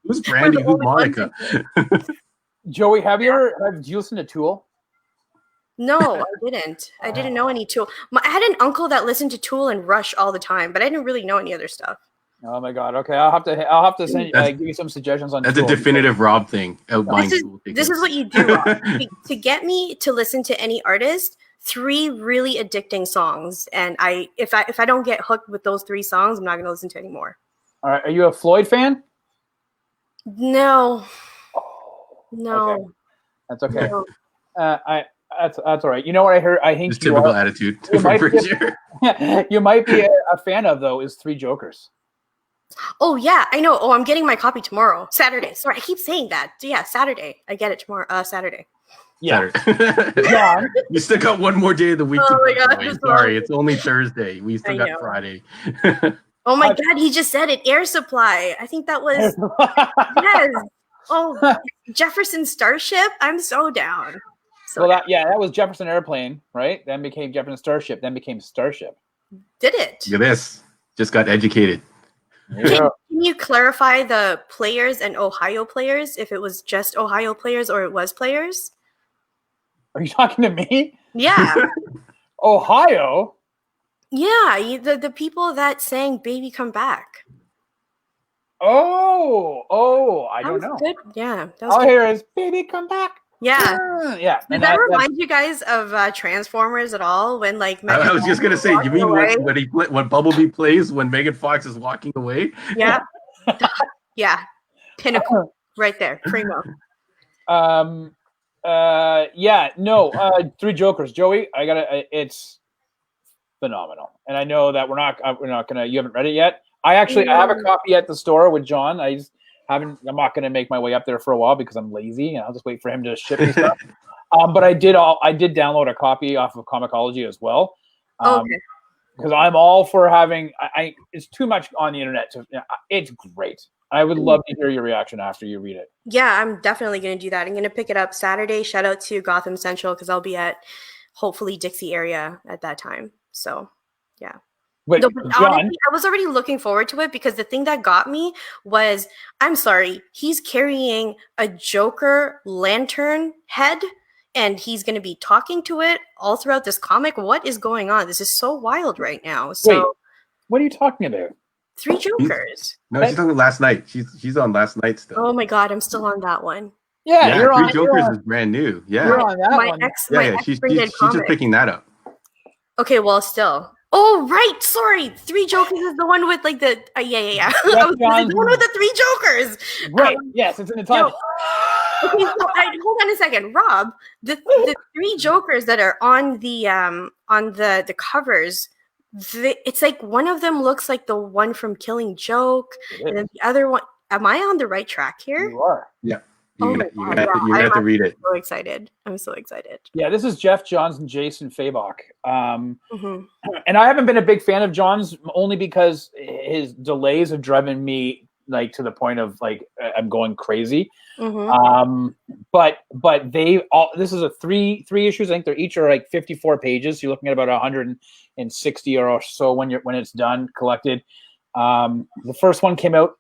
Who's Brandy? Who's Monica? Joey, did you listen to Tool? No, I didn't. I didn't know any Tool. I had an uncle that listened to Tool and Rush all the time, but I didn't really know any other stuff. Oh my god. Okay, I'll have to send give you some suggestions on. That's a definitive Rob thing. This is what you do, Rob. To get me to listen to any artist. 3 really addicting songs, and if I don't get hooked with those 3 songs, I'm not going to listen to any more. All right, are you a Floyd fan? No. Okay. That's okay. No. That's all right. You know what I heard? I think typical attitude. You might be a fan of though is Three Jokers. Oh yeah, I know. Oh, I'm getting my copy tomorrow, Saturday. Sorry, I keep saying that. Yeah, Saturday. I get it tomorrow. Saturday. Yeah. Yeah. We still got one more day of the week. Oh my god! Sorry, it's only Thursday. We still got Friday. Oh my god, he just said it. Air Supply. I think that was yes. Oh, Jefferson Starship. I'm so down. So that was Jefferson Airplane, right? Then became Jefferson Starship. Then became Starship. Did it? Look at this. Just got educated. Can you clarify the players and Ohio players? If it was just Ohio players or it was players? Are you talking to me? Yeah. Ohio? Yeah, the people that sang Baby Come Back. I don't know. Good. Yeah. All I hear is Baby Come Back. Yeah. Yeah. Did that remind you guys of Transformers at all? When like Megan I was just gonna say, you mean when Bumblebee plays when Megan Fox is walking away? Yeah. Yeah. Pinnacle right there. Primo. Three Jokers. Joey, it's phenomenal. And I know that we're not gonna you haven't read it yet. I have a copy at the store with John. I'm not gonna make my way up there for a while because I'm lazy and I'll just wait for him to ship me stuff. But I did download a copy off of Comixology as well. Because I'm all for having it's too much on the internet it's great. I would love to hear your reaction after you read it. Yeah, I'm definitely going to do that. I'm going to pick it up Saturday. Shout out to Gotham Central because I'll be at hopefully Dixie area at that time. So, yeah. Wait, honestly, I was already looking forward to it because the thing that got me was, I'm sorry, he's carrying a Joker lantern head and he's going to be talking to it all throughout this comic. What is going on? This is so wild right now. So, wait, what are you talking about? Three Jokers. She's on Last Night. She's on Last Night still. Oh my god, I'm still on that one. Yeah, you're Three Jokers is brand new. Yeah, you're on that one. She's just picking that up. Okay, well, still. Oh right, sorry. Three Jokers is the one with like the yeah. The one with the 3 Jokers. Right. Yes, it's in the title. Okay, so hold on a second, Rob. The 3 Jokers that are on the covers. It's like one of them looks like the one from Killing Joke, and then the other one. Am I on the right track here? You are. Yeah. You have to read it. I'm so excited. Yeah, this is Jeff Johns and Jason Fabok. And I haven't been a big fan of Johns only because his delays have driven me like to the point of like I'm going crazy. But they all this is a three issues. I think they're each are like 54 pages. So you're looking at about 160 or so when it's done collected. The first one came out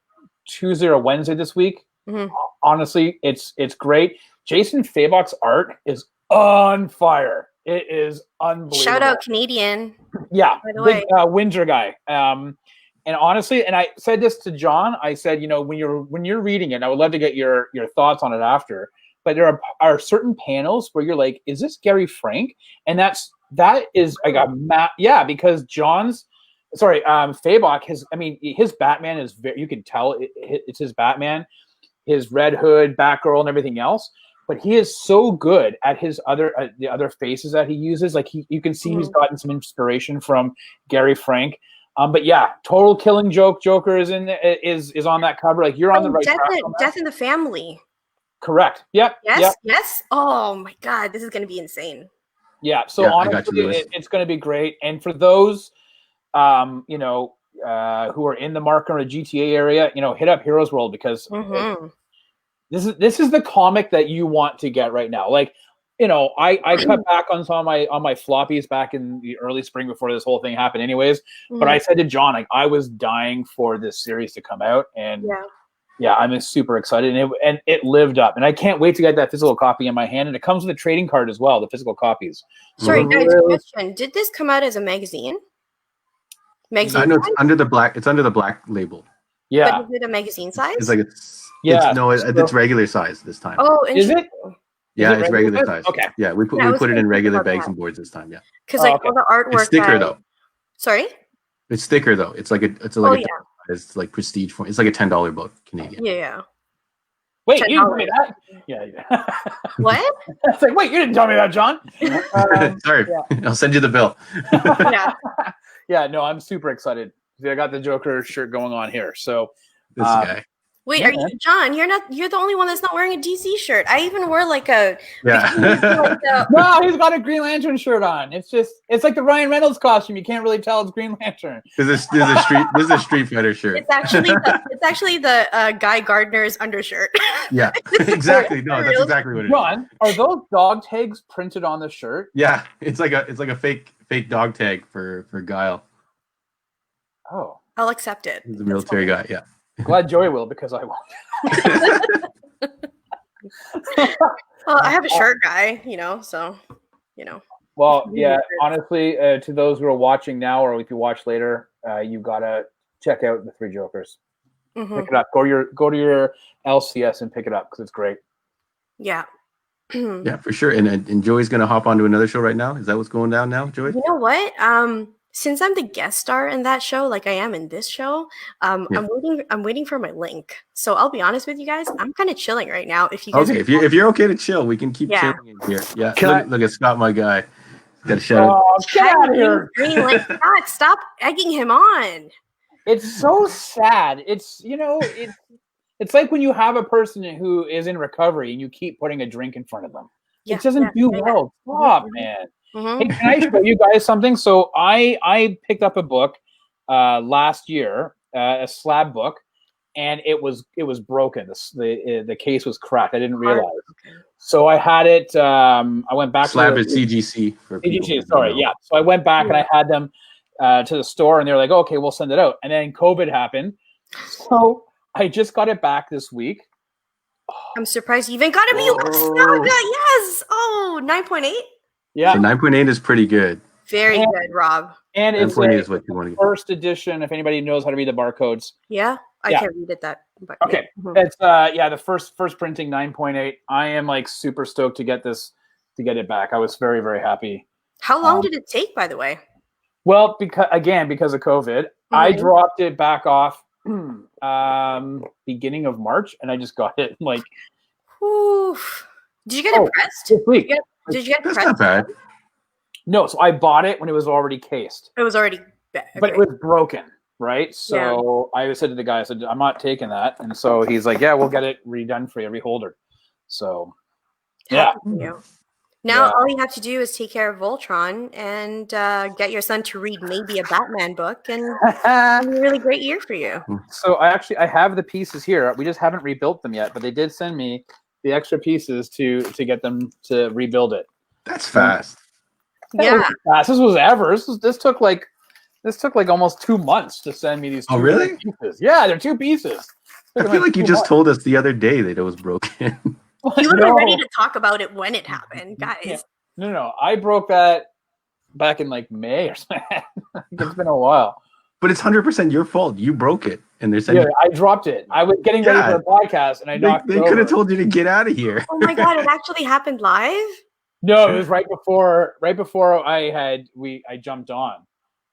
Tuesday or Wednesday this week. Honestly, it's great. Jason Fabok's art is on fire. It is unbelievable. Shout out Canadian. Yeah, big Windsor guy. And honestly, and I said this to John, I said, when you're reading it, and I would love to get your thoughts on it after, but there are certain panels where you're like, is this Gary Frank? And that is like because Fabok, his Batman is very, you can tell it's his Batman, his Red Hood, Batgirl, and everything else. But he is so good at his the other faces that he uses. Like you can see he's gotten some inspiration from Gary Frank. But yeah, total Killing Joke. Joker is is on that cover. Like you're on the right track. Death in the Family. Correct. Yep. Yes. Yes. Oh my God, this is going to be insane. Yeah. So honestly, it's going to be great. And for those, who are in the Markham or GTA area, hit up Heroes World because this is the comic that you want to get right now. Like, I cut back on some of my floppies back in the early spring before this whole thing happened anyways. But I said to John, like, I was dying for this series to come out. And yeah, I'm super excited. And it lived up. And I can't wait to get that physical copy in my hand. And it comes with a trading card as well, the physical copies. Sorry, guys, question. Did this come out as a magazine? No, it's under the black label. Yeah. But is it a magazine size? It's like Yeah. it's regular size this time. Oh, Is it? Yeah, Is it it's regular size. Okay. Yeah, we put Yeah, I we was put it in thinking regular about bags that. and boards this time. Yeah, Because Oh, like all the artwork. it's thicker I- though. Sorry. It's thicker though. It's like Oh a yeah. it's like prestige form. It's like a $10 book Canadian. Yeah. Wait, you didn't tell me $10. that? Yeah. What? It's like, wait, you didn't tell me that, John. Sorry, I'll send you the bill. Yeah. Yeah, no, I'm super excited. I got the Joker shirt going on here. So This guy. Wait, Yeah, are you John? You're the only one that's not wearing a DC shirt. I even wore like a Yeah. no, he's got a Green Lantern shirt on. It's like the Ryan Reynolds costume. You can't really tell it's Green Lantern. This is a Street Fighter shirt. It's actually the Guy Gardner's undershirt. Yeah, exactly. No, that's exactly what it is. John, are those dog tags printed on the shirt? Yeah, it's like a fake dog tag for Guile. Oh, I'll accept it. He's a military guy. Yeah. glad Joey will because I won't. Well, I have a shirt guy, so. Well, yeah, honestly, to those who are watching now, or if you watch later, you gotta check out the Three Jokers. Mhm. Pick it up. Go to your LCS and pick it up because it's great. Yeah. Yeah, for sure. And Joey's gonna hop onto another show right now. Is that what's going down now, Joey? You know what? Since I'm the guest star in that show, like I am in this show, Yeah. I'm waiting for my link. So I'll be honest with you guys, I'm kind of chilling right now. If you guys Okay, if you're okay to chill, we can keep Yeah. chilling in here. Yeah. Can Look at Scott, my guy. Got a shout out. Oh, get out of here! Green Lake, God, stop egging him on. It's so sad. It's it's like when you have a person who is in recovery and you keep putting a drink in front of them. Yeah, It doesn't do yeah. well. Stop, Mhm. man. Mhm. Hey, can I show you guys something? So I picked up a book last year, a slab book, and it was broken. The case was cracked. I didn't realize. So I had it. I went back Slab to is CGC for people. CGC, who sorry, don't know. yeah. So I went back and I had them to the store, and they were like, "Okay, we'll send it out." And then COVID happened, so I just got it back this week. I'm surprised you even got a Belux Saga. Yes. Oh, 9.8. Yeah, So 9.8 is pretty good. Very And- good, Rob. and it's 9.8 a is what you want to get. first edition. If anybody knows how to read the barcodes, Yeah, I Yeah. can't read it that. But okay. Mhm. It's the first printing 9.8. I am like super stoked to get it back. I was very, very happy. How long did it take, by the way? Well, because of COVID, I Mhm. dropped it back off beginning of March, and I just got it like Oof. Did you get it pressed? this week. Did you get it That's pressed? not bad. No, so I bought it when it was already cased, It was already bad. but it was broken, right? So I said to the guy, I said, I'm not taking that. And so he's like, yeah, we'll get it redone for you, reholder. So, yeah. Now Yeah. all you have to do is take care of Voltron and get your son to read maybe a Batman book, and it'll be a really great year for you. So I have the pieces here. We just haven't rebuilt them yet, but they did send me the extra pieces to get them to rebuild it. That's fast. Yeah. This was ever. This took like almost 2 months to send me these. Oh, two really? pieces. Yeah, they're 2 pieces. I feel like you just told us the other day that it was broken. You would have been ready to talk about it when it happened, guys. Yeah. No. I broke that back in like May or something. It's been a while. But it's 100% your fault. You broke it, and they're saying Yeah, I dropped it. I was getting ready for a podcast, and I knocked they it could over. have told you to get out of here. Oh my god, it actually happened live? No, it was right before I jumped on.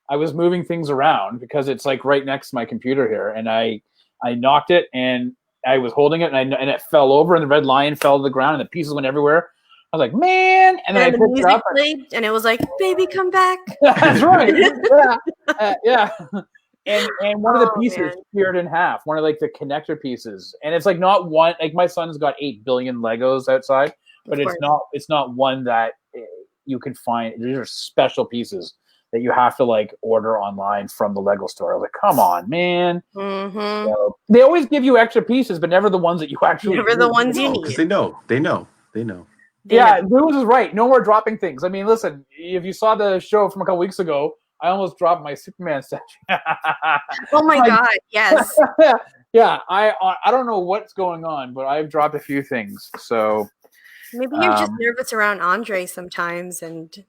I was moving things around because it's like right next to my computer here, and I knocked it, and I was holding it, and it fell over, and the red lion fell to the ground, and the pieces went everywhere. I was like, man, and then I the picked it music up. played, and it was like, "Baby, come back." That's right. Yeah. And one of the pieces man. speared in half. One of like the connector pieces, and it's like not one. Like my son's got 8 billion Legos outside, but Of it's not one that you can find. These are special pieces that you have to like order online from the Lego store. I was like, come on, man. Mm-hmm. So, they always give you extra pieces, but never the ones that you actually Never the need. ones you Because need. they know. Yeah, Lewis is right. No more dropping things. I mean, listen, if you saw the show from a couple weeks ago, I almost dropped my Superman statue. Oh my god, yes. Yeah, I don't know what's going on, but I've dropped a few things. So Maybe you're just nervous around Andre sometimes, and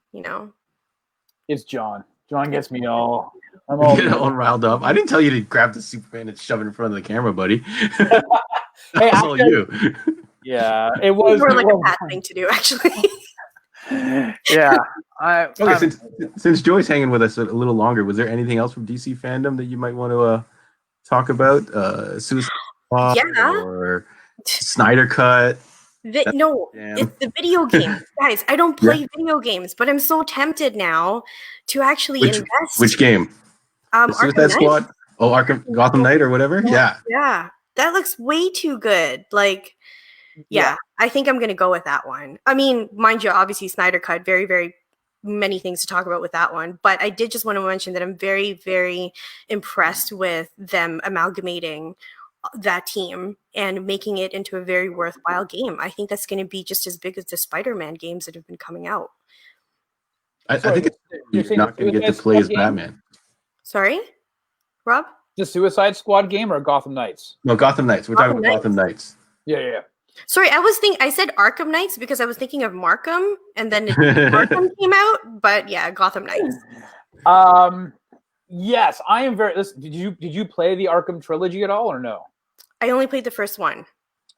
it's John. John gets me all I'm all Get all riled up. I didn't tell you to grab the Superman and shove it in front of the camera, buddy. That Hey, was all you. yeah, it was more like it a was- bad thing to do, actually. Yeah. Okay, since Joy's hanging with us a little longer, was there anything else from DC fandom that you might want to talk about? Suicide Squad Yeah. or Snyder Cut? No, Damn. it's the video games. Guys, I don't play video games, but I'm so tempted now to actually invest. Which game? The Suicide Arkham Knight? Squad? Oh, Gotham Knight or whatever? Yeah. Yeah, that looks way too good. Like, yeah, I think I'm going to go with that one. I mean, mind you, obviously Snyder Cut, very, very many things to talk about with that one. But I did just want to mention that I'm very, very impressed with them amalgamating that team and making it into a very worthwhile game. I think that's going to be just as big as the Spider-Man games that have been coming out. I think you're not going to get to play as Batman. Sorry, Rob? The Suicide Squad game or Gotham Knights? No, Gotham Knights. We're talking about Gotham Knights. Yeah. Sorry, I said Arkham Knights because I was thinking of Markham, and then Markham came out. But yeah, Gotham Knights. Yes, I am very. Listen, did you play the Arkham trilogy at all or no? I only played the first one.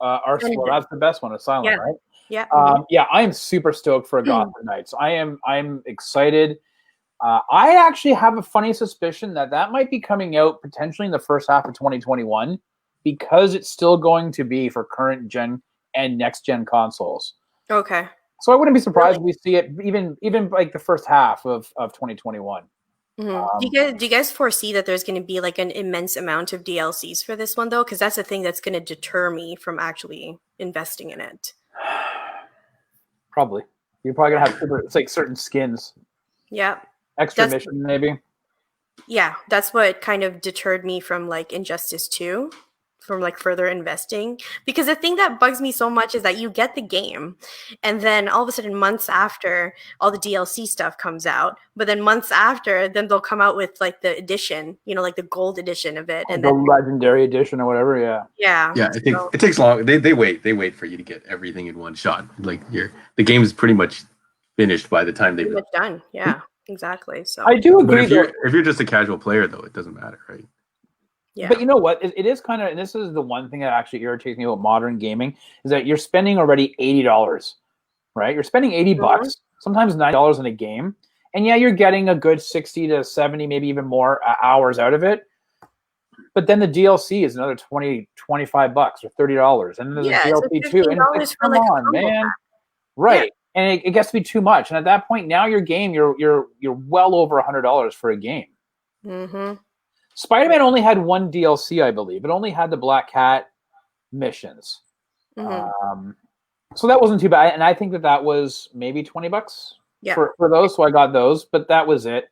Arsenal, that's the best one. Asylum, right? Yeah. Yeah, I am super stoked for Gotham Knights. I'm excited. I actually have a funny suspicion that might be coming out potentially in the first half of 2021 because it's still going to be for current gen and next gen consoles. Okay. So I wouldn't be surprised if we see it even like the first half of 2021. Do you guys foresee that there's going to be like an immense amount of DLCs for this one though? Because that's the thing that's going to deter me from actually investing in it. Probably. You're probably gonna have it's like certain skins. Yeah. Extra mission maybe. Yeah, that's what kind of deterred me from like Injustice 2, from like further investing. Because the thing that bugs me so much is that you get the game and then all of a sudden months after all the DLC stuff comes out, but then months after then they'll come out with like the edition, like the gold edition of it. And the then legendary edition or whatever, yeah. Yeah. Yeah, it takes long. They wait for you to get everything in one shot. Like the game is pretty much finished by the time they've done. Yeah, exactly. So I do agree. But if you're just a casual player though, it doesn't matter, right? Yeah. But you know what? It is kind of, and this is the one thing that actually irritates me about modern gaming, is that you're spending already $80, right? You're spending $80, sometimes $9 in a game. And yeah, you're getting a good 60 to 70, maybe even more hours out of it. But then the DLC is another $20, $25 or $30. And then there's DLC too. And it's like, come on, man. Right. Yeah. And it gets to be too much. And at that point, now your game, you're well over $100 for a game. Mm-hmm. Spider-Man only had one DLC, I believe. It only had the Black Cat missions. So that wasn't too bad. And I think that was maybe $20 for those. So I got those, but that was it.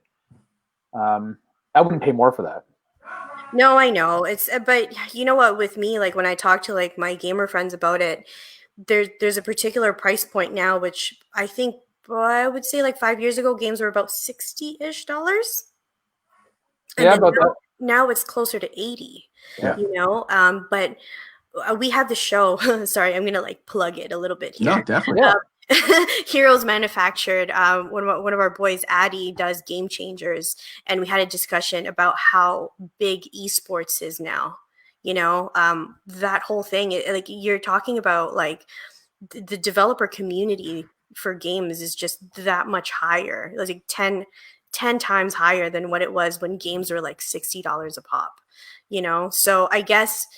I wouldn't pay more for that. No, I know. But you know what, with me, like when I talk to like my gamer friends about it, there's a particular price point now, which I think, I would say like 5 years ago, games were about $60-ish. Yeah, about that. Now it's closer to 80, but we have the show. Sorry, I'm going to like plug it a little bit here. No, definitely. Heroes Manufactured. One of our boys, Addy, does Game Changers. And we had a discussion about how big esports is now. That whole thing, like you're talking about, like the developer community for games is just that much higher, like 10 times higher than what it was when games were like $60 a pop, So I guess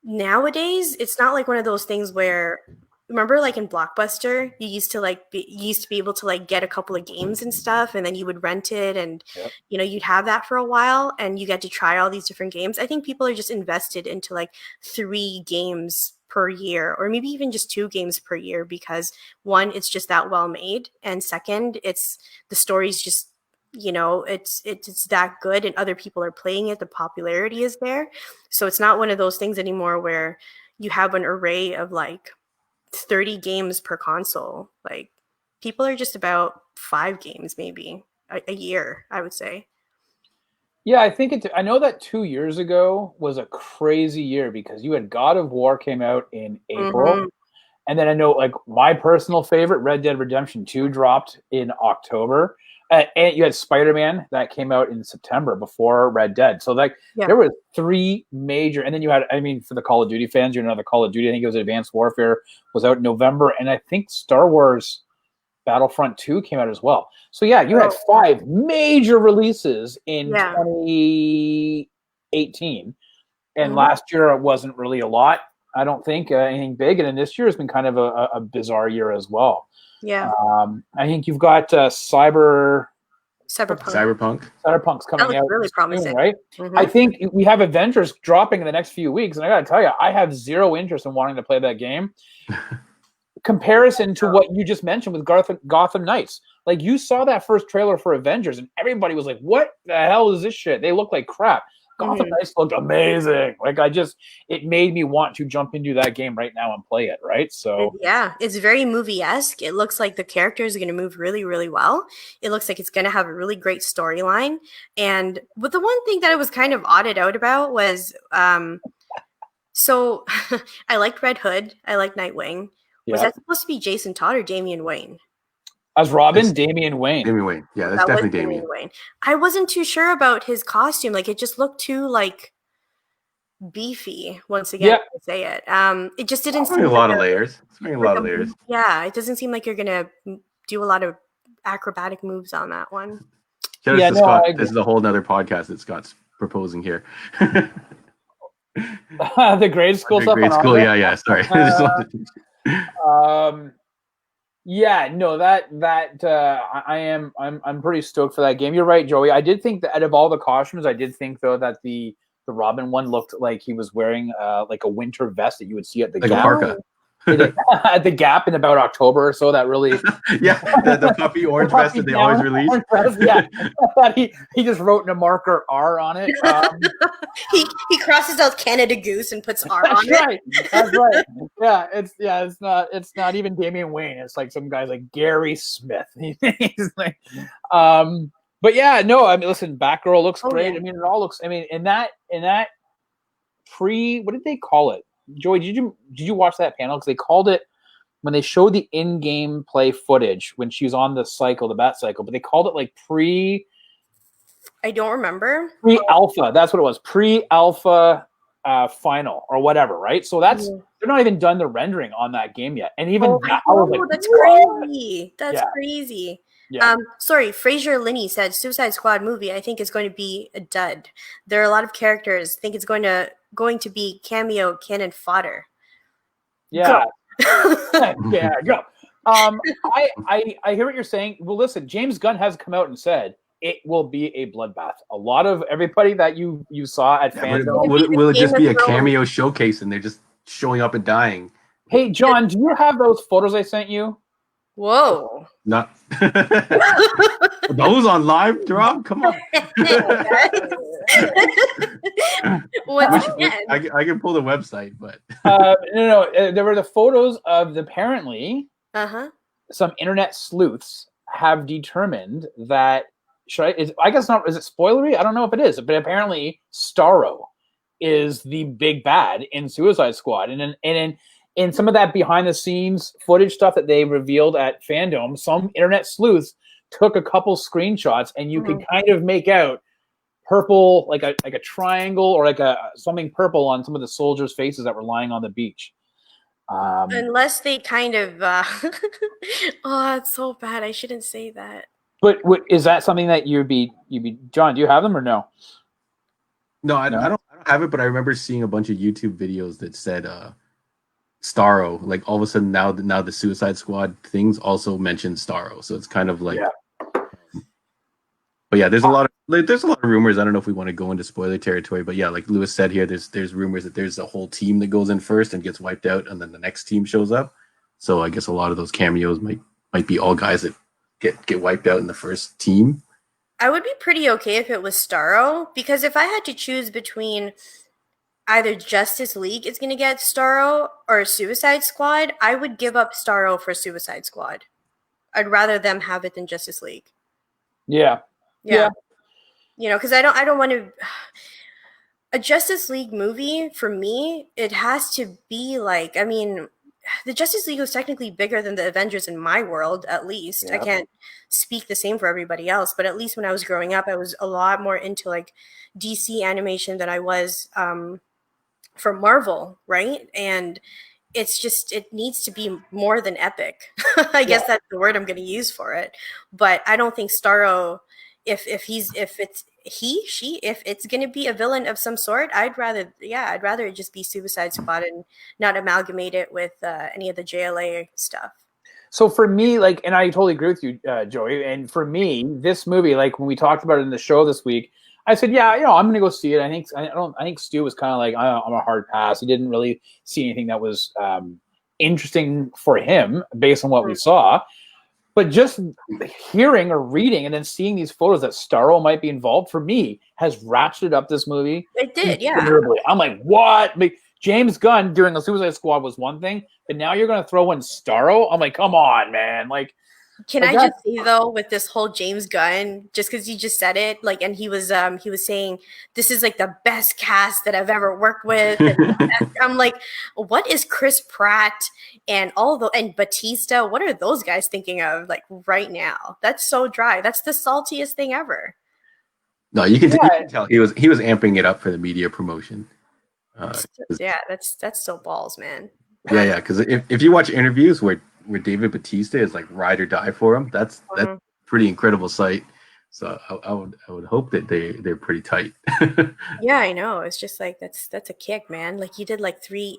nowadays it's not like one of those things where, remember like in Blockbuster, you used to be able to like get a couple of games and stuff, and then you would rent it, and you'd have that for a while and you get to try all these different games. I think people are just invested into like 3 games per year, or maybe even just 2 games per year, because one, it's just that well made, and second, it's the story's just it's that good and other people are playing it. The popularity is there. So it's not one of those things anymore where you have an array of like 30 games per console. Like people are just about 5 games maybe a year, I would say. Yeah, I know that 2 years ago was a crazy year because you had God of War came out in April. And then I know like my personal favorite, Red Dead Redemption 2, dropped in October. And you had Spider-Man that came out in September before Red Dead. So like there were 3 major, and then you had, I mean, for the Call of Duty fans, you know, the Call of Duty, I think it was Advanced Warfare was out in November, and I think Star Wars Battlefront 2 came out as well. So yeah, you had 5 major releases in 2018, and last year it wasn't really a lot. I don't think anything big, and then this year has been kind of a bizarre year as well. Yeah. I think you've got Cyberpunk's coming out really promising, soon, right? I think we have Avengers dropping in the next few weeks, and I gotta tell you, I have zero interest in wanting to play that game. Comparison to what you just mentioned with Gotham Knights. Like, you saw that first trailer for Avengers, and everybody was like, what the hell is this shit? They look like crap. Gotham Knights looked amazing. Like, it made me want to jump into that game right now and play it, right? So yeah, it's very movie-esque. It looks like the characters are going to move really, really well. It looks like it's going to have a really great storyline. But the one thing that I was kind of odded out about was, so I liked Red Hood. I liked Nightwing. Was that supposed to be Jason Todd or Damian Wayne? As Robin, Damian Wayne. Damian Wayne. Yeah, that's definitely Damian Wayne. I wasn't too sure about his costume. Like, it just looked too, like, beefy, once again, to say it. It just didn't seem a lot of layers. It's a lot of layers. Yeah, it doesn't seem like you're going to do a lot of acrobatic moves on that one. Shout out to Scott. This is a whole nother podcast that Scott's proposing here. The grade school stuff. Grade school, yeah. Sorry. Yeah, no, I'm pretty stoked for that game. You're right, Joey. I did think that out of all the costumes, I did think though that the Robin one looked like he was wearing like a winter vest that you would see at the Gap. A parka. At the Gap in about October or so. That really the puppy orange vest that they always release. Yeah, he just wrote in a marker R on it. He crosses out Canada Goose and puts R on it. That's right. Yeah, it's not even Damian Wayne. It's like some guy's like Gary Smith. He's like, but yeah, no. I mean, listen, Batgirl looks great. Yeah. I mean, it all looks. I mean, in that what did they call it? Joey, did you watch that panel? Because they called it, when they showed the in-game play footage when she was on the cycle, the Bat cycle, but they called it like I don't remember. Pre-alpha. That's what it was. Pre-alpha final or whatever, right? So they're not even done the rendering on that game yet. And even that's crazy. That's crazy. Yeah. Sorry, Fraser Linney said Suicide Squad movie I think is going to be a dud. There are a lot of characters. I think it's going to be cameo cannon fodder. Yeah. Yeah, go. I hear what you're saying. Well, listen, James Gunn has come out and said it will be a bloodbath. A lot of everybody that you saw at Fandom. Will it just be a cameo showcase and they're just showing up and dying? Hey, John, do you have those photos I sent you? Whoa. Not those on live, Rob? Come on. I can pull the website, but no. There were the photos of apparently some internet sleuths have determined that I guess not, is it spoilery? I don't know if it is, but apparently Starro is the big bad in Suicide Squad, and in some of that behind the scenes footage stuff that they revealed at Fandom, some internet sleuths took a couple screenshots and you could kind of make out purple, like a triangle or like something purple on some of the soldiers' faces that were lying on the beach. Unless they kind of, oh, it's so bad. I shouldn't say that. But is that something that you'd be, John, do you have them or no? No, I don't have it, but I remember seeing a bunch of YouTube videos that said, Starro, like all of a sudden now the Suicide Squad things also mention Starro, so it's kind of like, but yeah, there's a lot of rumors. I don't know if we want to go into spoiler territory, but yeah, like Lewis said here, there's rumors that there's a whole team that goes in first and gets wiped out, and then the next team shows up. So I guess a lot of those cameos might be all guys that get wiped out in the first team. I would be pretty okay if it was Starro, because if I had to choose between either Justice League is going to get Starro or Suicide Squad, I would give up Starro for Suicide Squad. I'd rather them have it than Justice League. Yeah. You know, because I don't want to. A Justice League movie for me, it has to be like, I mean, the Justice League was technically bigger than the Avengers in my world, at least. I can't speak the same for everybody else, but at least when I was growing up, I was a lot more into like DC animation than I was for Marvel, right? And it's just, it needs to be more than epic. I guess that's the word I'm going to use for it. But I don't think Starro, if it's going to be a villain of some sort, I'd rather it just be Suicide Squad and not amalgamate it with any of the JLA stuff. So for me, like, and I totally agree with you, Joey. And for me, this movie, like when we talked about it in the show this week, I said, yeah, I'm going to go see it. I think Stu was kind of like, I'm a hard pass. He didn't really see anything that was interesting for him based on what we saw. But just hearing or reading and then seeing these photos that Starro might be involved, for me, has ratcheted up this movie. It did, yeah. I'm like, what? Like, James Gunn during the Suicide Squad was one thing, but now you're going to throw in Starro? I'm like, come on, man. Like, can I just say though, with this whole James Gunn, just because you just said it, like, and he was saying this is like the best cast that I've ever worked with. I'm like, what is Chris Pratt and and Batista? What are those guys thinking of like right now? That's so dry. That's the saltiest thing ever. No, you can tell he was amping it up for the media promotion. That's still balls, man. Yeah, because if you watch interviews where David Batista is like ride or die for him, that's a pretty incredible sight. So I would hope that they're pretty tight. Yeah, I know. It's just like that's a kick, man. Like he did like 2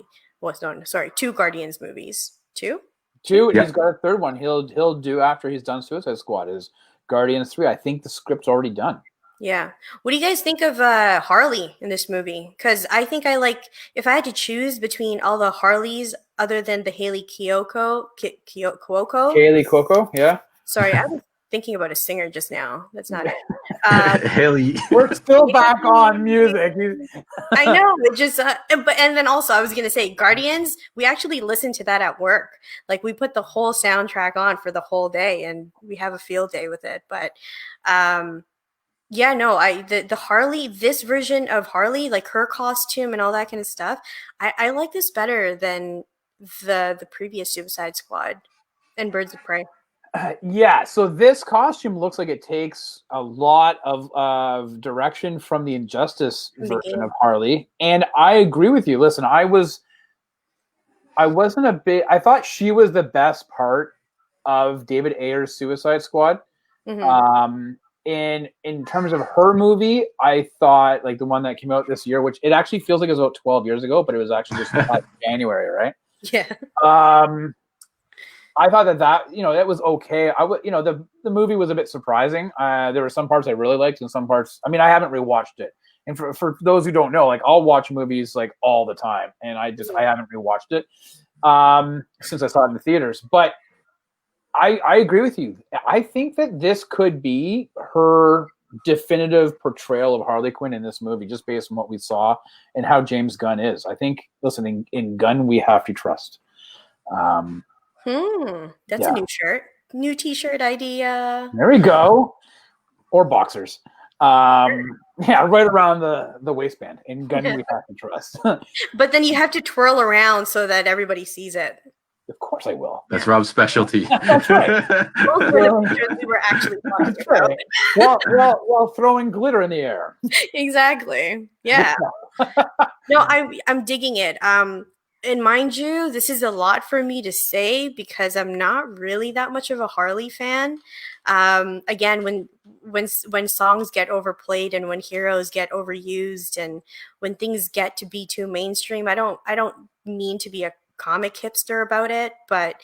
Guardians movies. Two. And he's got a third one. He'll do after he's done Suicide Squad is Guardians 3. I think the script's already done. Yeah. What do you guys think of Harley in this movie? Because I think if I had to choose between all the Harleys other than the Haley Cuoco. Haley Cuoco, yeah. Sorry, I was thinking about a singer just now. That's not it. Haley. We're still back on music. I know. It just, and then also I was going to say Guardians, we actually listened to that at work. Like we put the whole soundtrack on for the whole day and we have a field day with it. But, yeah, no, the Harley, this version of Harley, like her costume and all that kind of stuff, I like this better than the previous Suicide Squad and Birds of Prey. So this costume looks like it takes a lot of direction from the Injustice version of Harley, and I agree with you. Listen, I thought she was the best part of David Ayer's Suicide Squad. Mm-hmm. In terms of her movie, I thought like the one that came out this year, which it actually feels like it was about 12 years ago, but it was actually just January, right? Yeah. I thought that it was okay. The movie was a bit surprising. There were some parts I really liked and some parts, I mean, I haven't rewatched it. And for those who don't know, like I'll watch movies like all the time, and I haven't rewatched it since I saw it in the theaters. But I agree with you. I think that this could be her definitive portrayal of Harley Quinn in this movie, just based on what we saw and how James Gunn is. I think, listen, in Gunn, we have to trust. That's a new shirt. New t-shirt idea. There we go. Or boxers. Right around the waistband. In Gunn, we have to trust. But then you have to twirl around so that everybody sees it. Of course I will. That's Rob's specialty. That's right. Those were the pictures we were actually talking about. While throwing glitter in the air. Exactly. Yeah. No, I'm digging it. And mind you, this is a lot for me to say because I'm not really that much of a Harley fan. Again, when songs get overplayed and when heroes get overused and when things get to be too mainstream, I don't mean to be a comic hipster about it, but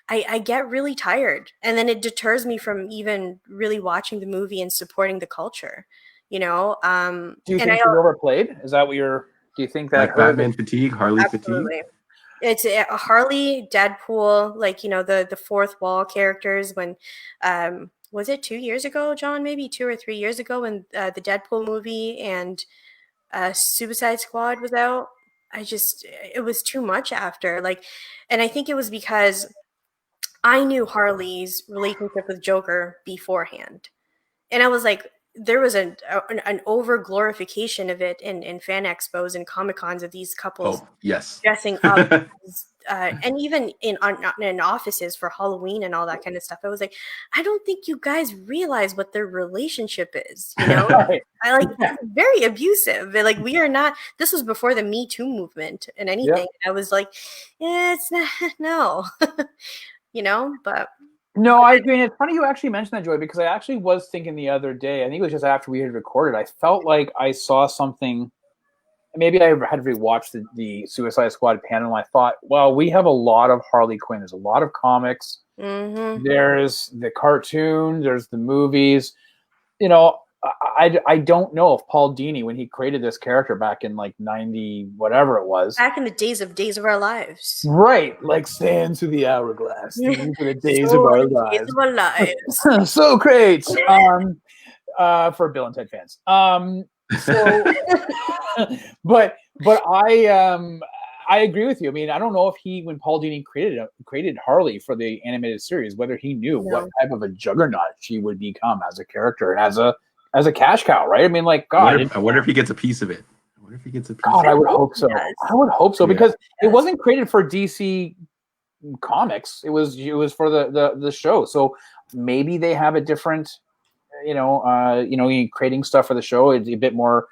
I get really tired, and then it deters me from even really watching the movie and supporting the culture. Do you think it's overplayed? Is that what do you think that like Batman fatigue, Harley absolutely. fatigue? It's a Harley, Deadpool, like the fourth wall characters. When was it 2 years ago, John? Maybe 2 or 3 years ago, when the Deadpool movie and Suicide Squad was out. It was too much after, and I think it was because I knew Harley's relationship with Joker beforehand. And I was like, there was an over glorification of it in fan expos and Comic-Cons of these couples yes. dressing up and even in offices for Halloween and all that kind of stuff, I was like, I don't think you guys realize what their relationship is. You know, I like it's very abusive. Like we are not. This was before the Me Too movement and anything. Yep. I was like, it's not no, you know. But No, I mean, it's funny you actually mentioned that, Joy, because I actually was thinking the other day, I think it was just after we had recorded, I felt like I saw something. Maybe I had rewatched the Suicide Squad panel, and I thought, well, we have a lot of Harley Quinn. There's a lot of comics. mm-hmm. There's the cartoon. There's the movies. You know, I don't know if Paul Dini, when he created this character back in like 90, whatever it was. Back in the Days of Our Lives. Right. Like sands through the hourglass. These are the days of our lives. Days of Our Lives. So great. For Bill and Ted fans. So, but I agree with you. I mean, I don't know if when Paul Dini created Harley for the animated series, whether he knew what type of a juggernaut she would become as a character and as a cash cow, right? I mean, like, God, I wonder if he gets a piece of it. I wonder if he gets a piece. God, of I would hope so. Yes. I would hope so, Yeah. because it wasn't created for DC Comics. It was for the show. So maybe they have a different, creating stuff for the show. It's a bit more,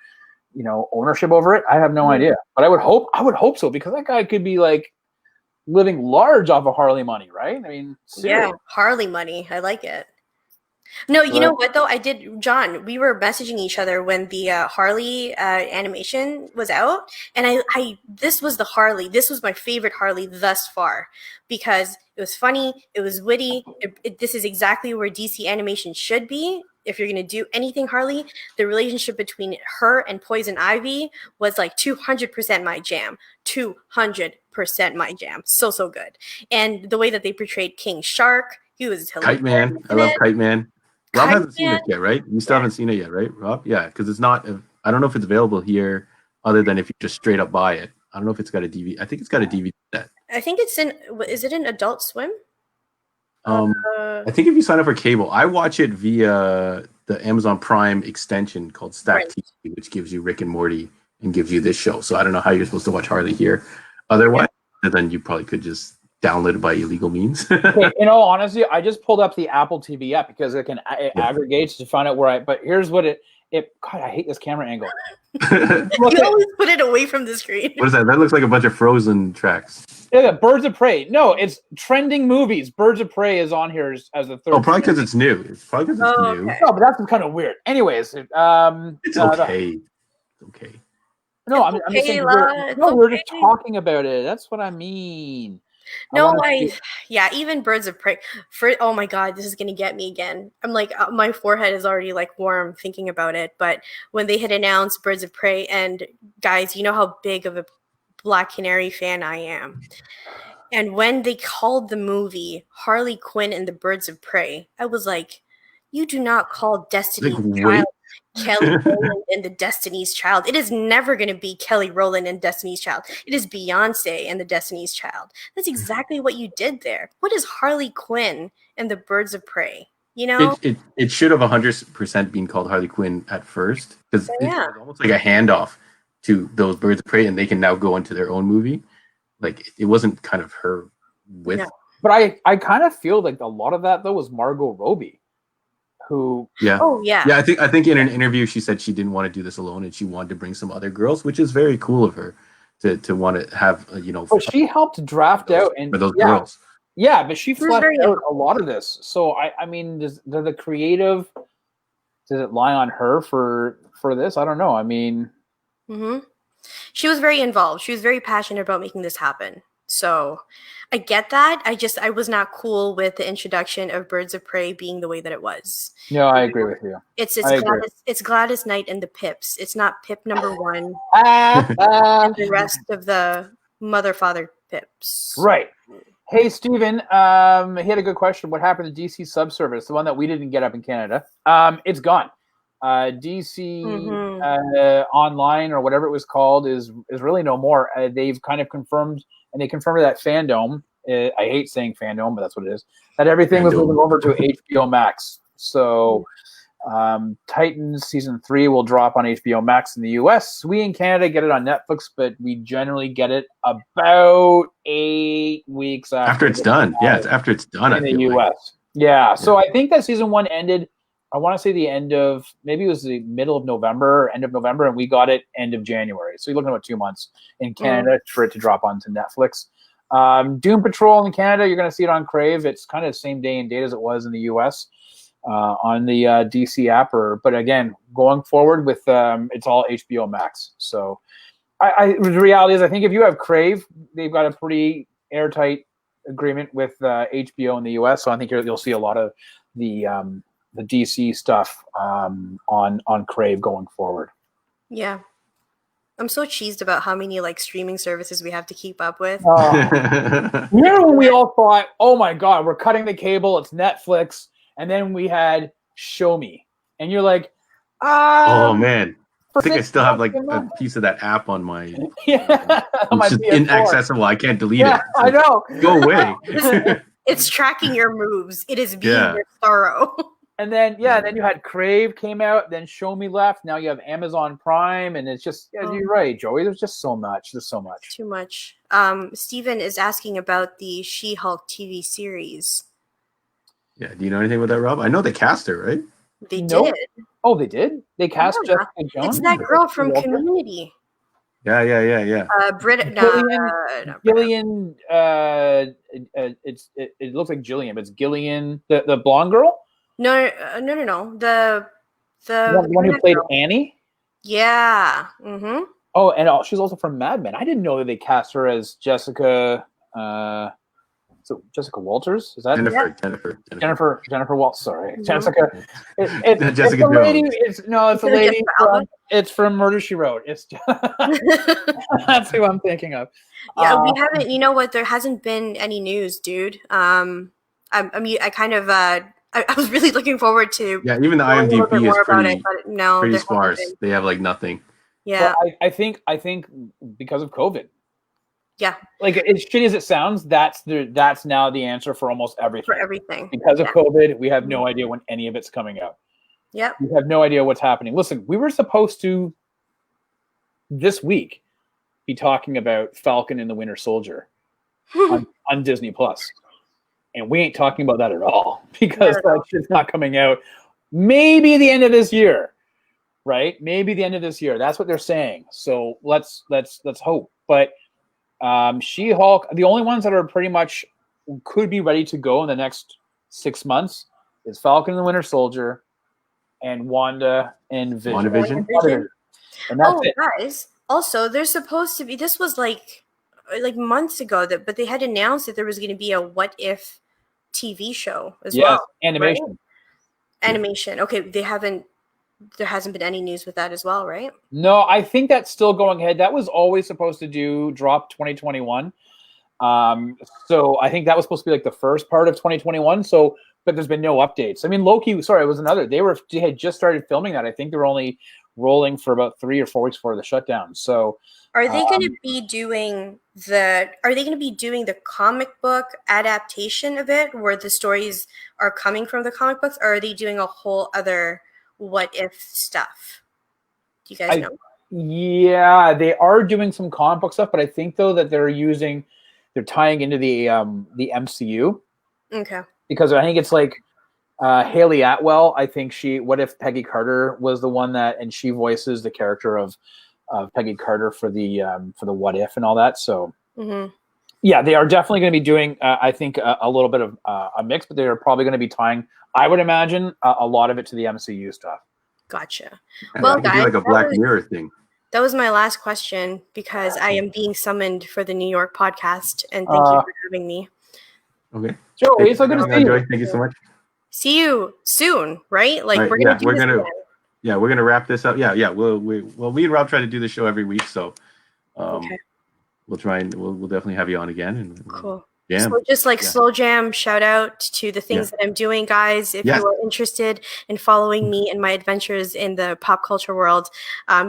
ownership over it. I have no idea, but I would hope so, because that guy could be like living large off of Harley money, right? I mean, seriously. Yeah, Harley money. I like it. No, you know what though? I did, John. We were messaging each other when the Harley animation was out, and this was the Harley. This was my favorite Harley thus far, because it was funny, it was witty. This is exactly where DC animation should be. If you're gonna do anything Harley, the relationship between her and Poison Ivy was like 200% my jam. 200% my jam. So good. And the way that they portrayed King Shark, he was hilarious. Kite Man. I love Kite Man. Rob Kite hasn't seen Man. it yet, right? You still haven't seen it yet, right, Rob? Yeah, because it's not. I don't know if it's available here, other than if you just straight up buy it. I don't know if it's got a DVD. I think it's got a DVD set. I think it's in. Is it in Adult Swim? I think if you sign up for cable, I watch it via the Amazon Prime extension called Stack TV, which gives you Rick and Morty and gives you this show. So I don't know how you're supposed to watch Harley here. Otherwise, then you probably could just download it by illegal means. Okay, in all honesty, I just pulled up the Apple TV app because it aggregates to find out where but here's what it God, I hate this camera angle. You always put it away from the screen. What is that? That looks like a bunch of Frozen tracks. Yeah, Birds of Prey. No, it's trending movies. Birds of Prey is on here as the third. Oh, probably because it's new. It's probably because it's new. Okay. No, but that's kind of weird. Anyways, It's okay. It's okay. No, I'm just saying we're just talking about it. That's what I mean. No, even Birds of Prey. Oh my God, this is gonna get me again. I'm like, my forehead is already like warm thinking about it. But when they had announced Birds of Prey, and guys, you know how big of a Black Canary fan I am. And when they called the movie Harley Quinn and the Birds of Prey, I was like, you do not call Destiny's Child Kelly Rowland and the Destiny's Child. It is never going to be Kelly Rowland and Destiny's Child. It is Beyonce and the Destiny's Child. That's exactly what you did there. What is Harley Quinn and the Birds of Prey? You know? It should have 100% been called Harley Quinn at first, because it's almost like a handoff to those Birds of Prey, and they can now go into their own movie. Like, it wasn't kind of her with. Yeah. But I kind of feel like a lot of that though was Margot Robbie, who I think in an interview she said she didn't want to do this alone, and she wanted to bring some other girls, which is very cool of her to want to have But she helped draft out and for those girls. Yeah, but she fleshed out a lot of this. So I mean, does the creative, does it lie on her for this? I don't know. I mean. Mm-hmm. She was very involved. She was very passionate about making this happen. So I get that. I was not cool with the introduction of Birds of Prey being the way that it was. No, I agree with you. It's Gladys Knight and the Pips. It's not Pip number 1 and the rest of the mother father Pips. Right. Hey, Steven, he had a good question. What happened to DC subservice, the one that we didn't get up in Canada? It's gone. DC Online or whatever it was called is really no more. They've kind of confirmed, and they confirmed that Fandom, I hate saying Fandom, but that's what it is, that everything was moving over to HBO Max. So Titans season 3 will drop on HBO Max in the US. We in Canada get it on Netflix, but we generally get it about 8 weeks After it's done. Yeah, it's after it's done. in the US. Yeah. So I think that season 1 ended, I want to say the end of, maybe it was the middle of November, end of November, and we got it end of January. So you're looking at about 2 months in Canada for it to drop onto Netflix. Doom Patrol in Canada, you're going to see it on Crave. It's kind of the same day and date as it was in the US on the DC app. But again, going forward with it's all HBO Max. So the reality is, I think if you have Crave, they've got a pretty airtight agreement with HBO in the US. So I think you'll see a lot of the DC stuff on Crave going forward. Yeah. I'm so cheesed about how many like streaming services we have to keep up with. Remember when we all thought, oh my God, we're cutting the cable, it's Netflix. And then we had Show Me. And you're like, oh man. I think I still have like a piece of that app on my it's just inaccessible. I can't delete it. I know. Go away. It's tracking your moves. It is being your sorrow. And then then you had Crave came out, then Show Me left. Now you have Amazon Prime, and it's just you're right, Joey. There's just so much. There's so much. Too much. Steven is asking about the She-Hulk TV series. Yeah. Do you know anything about that, Rob? I know they cast her, right? They did. Oh, they did? They cast Jessica Jones? It's that girl from Community. Yeah. Gillian, it looks like Jillian, but it's Gillian, the blonde girl? No. The one who played Annie? Yeah. Mm-hmm. Oh, and she's also from Mad Men. I didn't know that they cast her as Jessica. So Jessica Walters, is that Jennifer Walters? Sorry, Jessica. It's a lady. It's a lady. It's from Murder She Wrote. It's that's who I'm thinking of. Yeah, we haven't. You know what? There hasn't been any news, dude. I was really looking forward to. Yeah, even the IMDb is pretty sparse. Been. They have like nothing. Yeah, well, I think because of COVID. Yeah, like as shitty as it sounds, that's now the answer for almost everything. For everything, because of COVID, we have no idea when any of it's coming out. Yep, we have no idea what's happening. Listen, we were supposed to this week be talking about Falcon and the Winter Soldier on Disney Plus, and we ain't talking about that at all because that shit's not coming out. Maybe the end of this year, right? Maybe the end of this year. That's what they're saying. So let's hope, but. She-Hulk, the only ones that are pretty much could be ready to go in the next 6 months is Falcon and the Winter Soldier and Wanda and Vision. WandaVision? And that's it. Guys, also there's supposed to be, this was like months ago, but they had announced that there was going to be a What If TV show as well. Animation. Right? Animation. Okay, there hasn't been any news with that as well, right? No, I think that's still going ahead. That was always supposed to drop 2021. So I think that was supposed to be like the first part of 2021. So, but there's been no updates. I mean, Loki, sorry, it was another. They had just started filming that. I think they were only rolling for about 3 or 4 weeks before the shutdown. So are they going to be doing the comic book adaptation of it where the stories are coming from the comic books, or are they doing a whole other What If stuff? Do you guys know? Yeah, they are doing some comic book stuff, but I think though that they're tying into the MCU. Okay. Because I think it's like Haley Atwell. I think What If Peggy Carter was the one and she voices the character of Peggy Carter for the What If and all that. So yeah, they are definitely going to be doing I think a little bit of a mix, but they are probably going to be tying, I would imagine, a lot of it to the MCU stuff. Gotcha. Well, guys, like a Black Mirror thing. That was my last question because I am being summoned for the New York podcast, and thank you for having me. Okay, Joey, so good to see you. Joey, thank you so much. See you soon, right? Like we're gonna we're gonna wrap this up. Yeah. Well, me and Rob try to do the show every week, so we'll try and we'll definitely have you on again. And cool. So just slow jam, shout out to the things that I'm doing, guys. If you are interested in following me and my adventures in the pop culture world,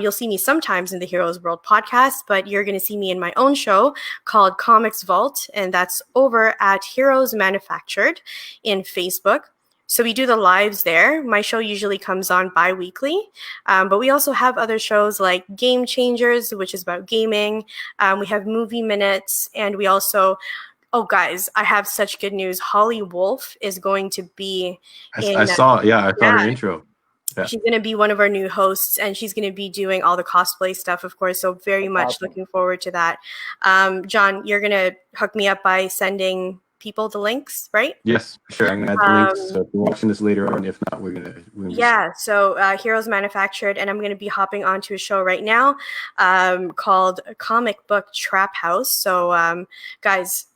you'll see me sometimes in the Heroes World podcast, but you're going to see me in my own show called Comics Vault, and that's over at Heroes Manufactured in Facebook. So we do the lives there. My show usually comes on bi-weekly, but we also have other shows like Game Changers, which is about gaming. We have Movie Minutes, and we also, oh guys, I have such good news. Holly Wolf is going to be I saw her intro. Yeah. She's going to be one of our new hosts, and she's going to be doing all the cosplay stuff, of course. So very much looking forward to that. John, you're going to hook me up by sending people the links, right? Yes, sure. I'm going to add the links. So if you're watching this later on, if not, we're going to. So Heroes Manufactured, and I'm going to be hopping onto a show right now called Comic Book Trap House. So guys,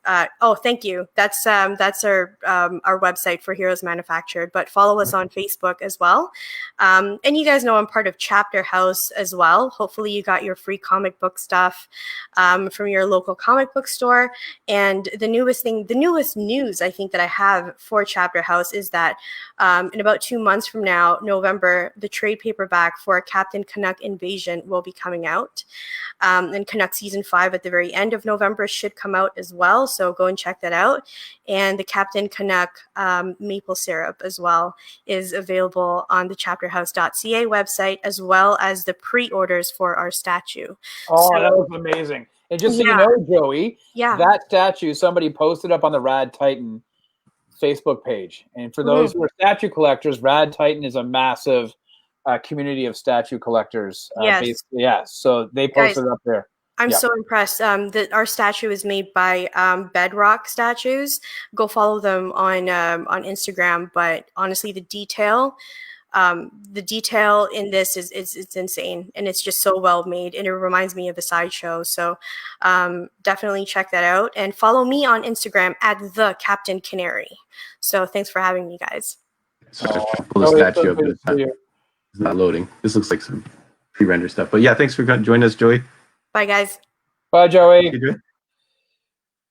thank you. That's our website for Heroes Manufactured, but follow us on Facebook as well. And you guys know I'm part of Chapter House as well. Hopefully you got your free comic book stuff from your local comic book store. And the newest news I think that I have for Chapter House is that in about 2 months from now, November, the trade paperback for Captain Canuck Invasion will be coming out. And Canuck Season 5 at the very end of November should come out as well. So go and check that out. And the Captain Canuck maple syrup as well is available on the chapterhouse.ca website, as well as the pre-orders for our statue. Oh, that was amazing. And just so you know, Joey, that statue, somebody posted up on the Rad Titan Facebook page. And for those who are statue collectors, Rad Titan is a massive community of statue collectors. So they posted it up there. I'm so impressed that our statue is made by Bedrock Statues. Go follow them on Instagram. But honestly, the detail in this is it's insane, and it's just so well made, and it reminds me of a sideshow. So definitely check that out, and follow me on Instagram at the Captain Canary. So thanks for having me, guys. The statue of it. It's not loading. This looks like some pre-render stuff. But yeah, thanks for joining us, Joey. Bye, guys. Bye, Joey.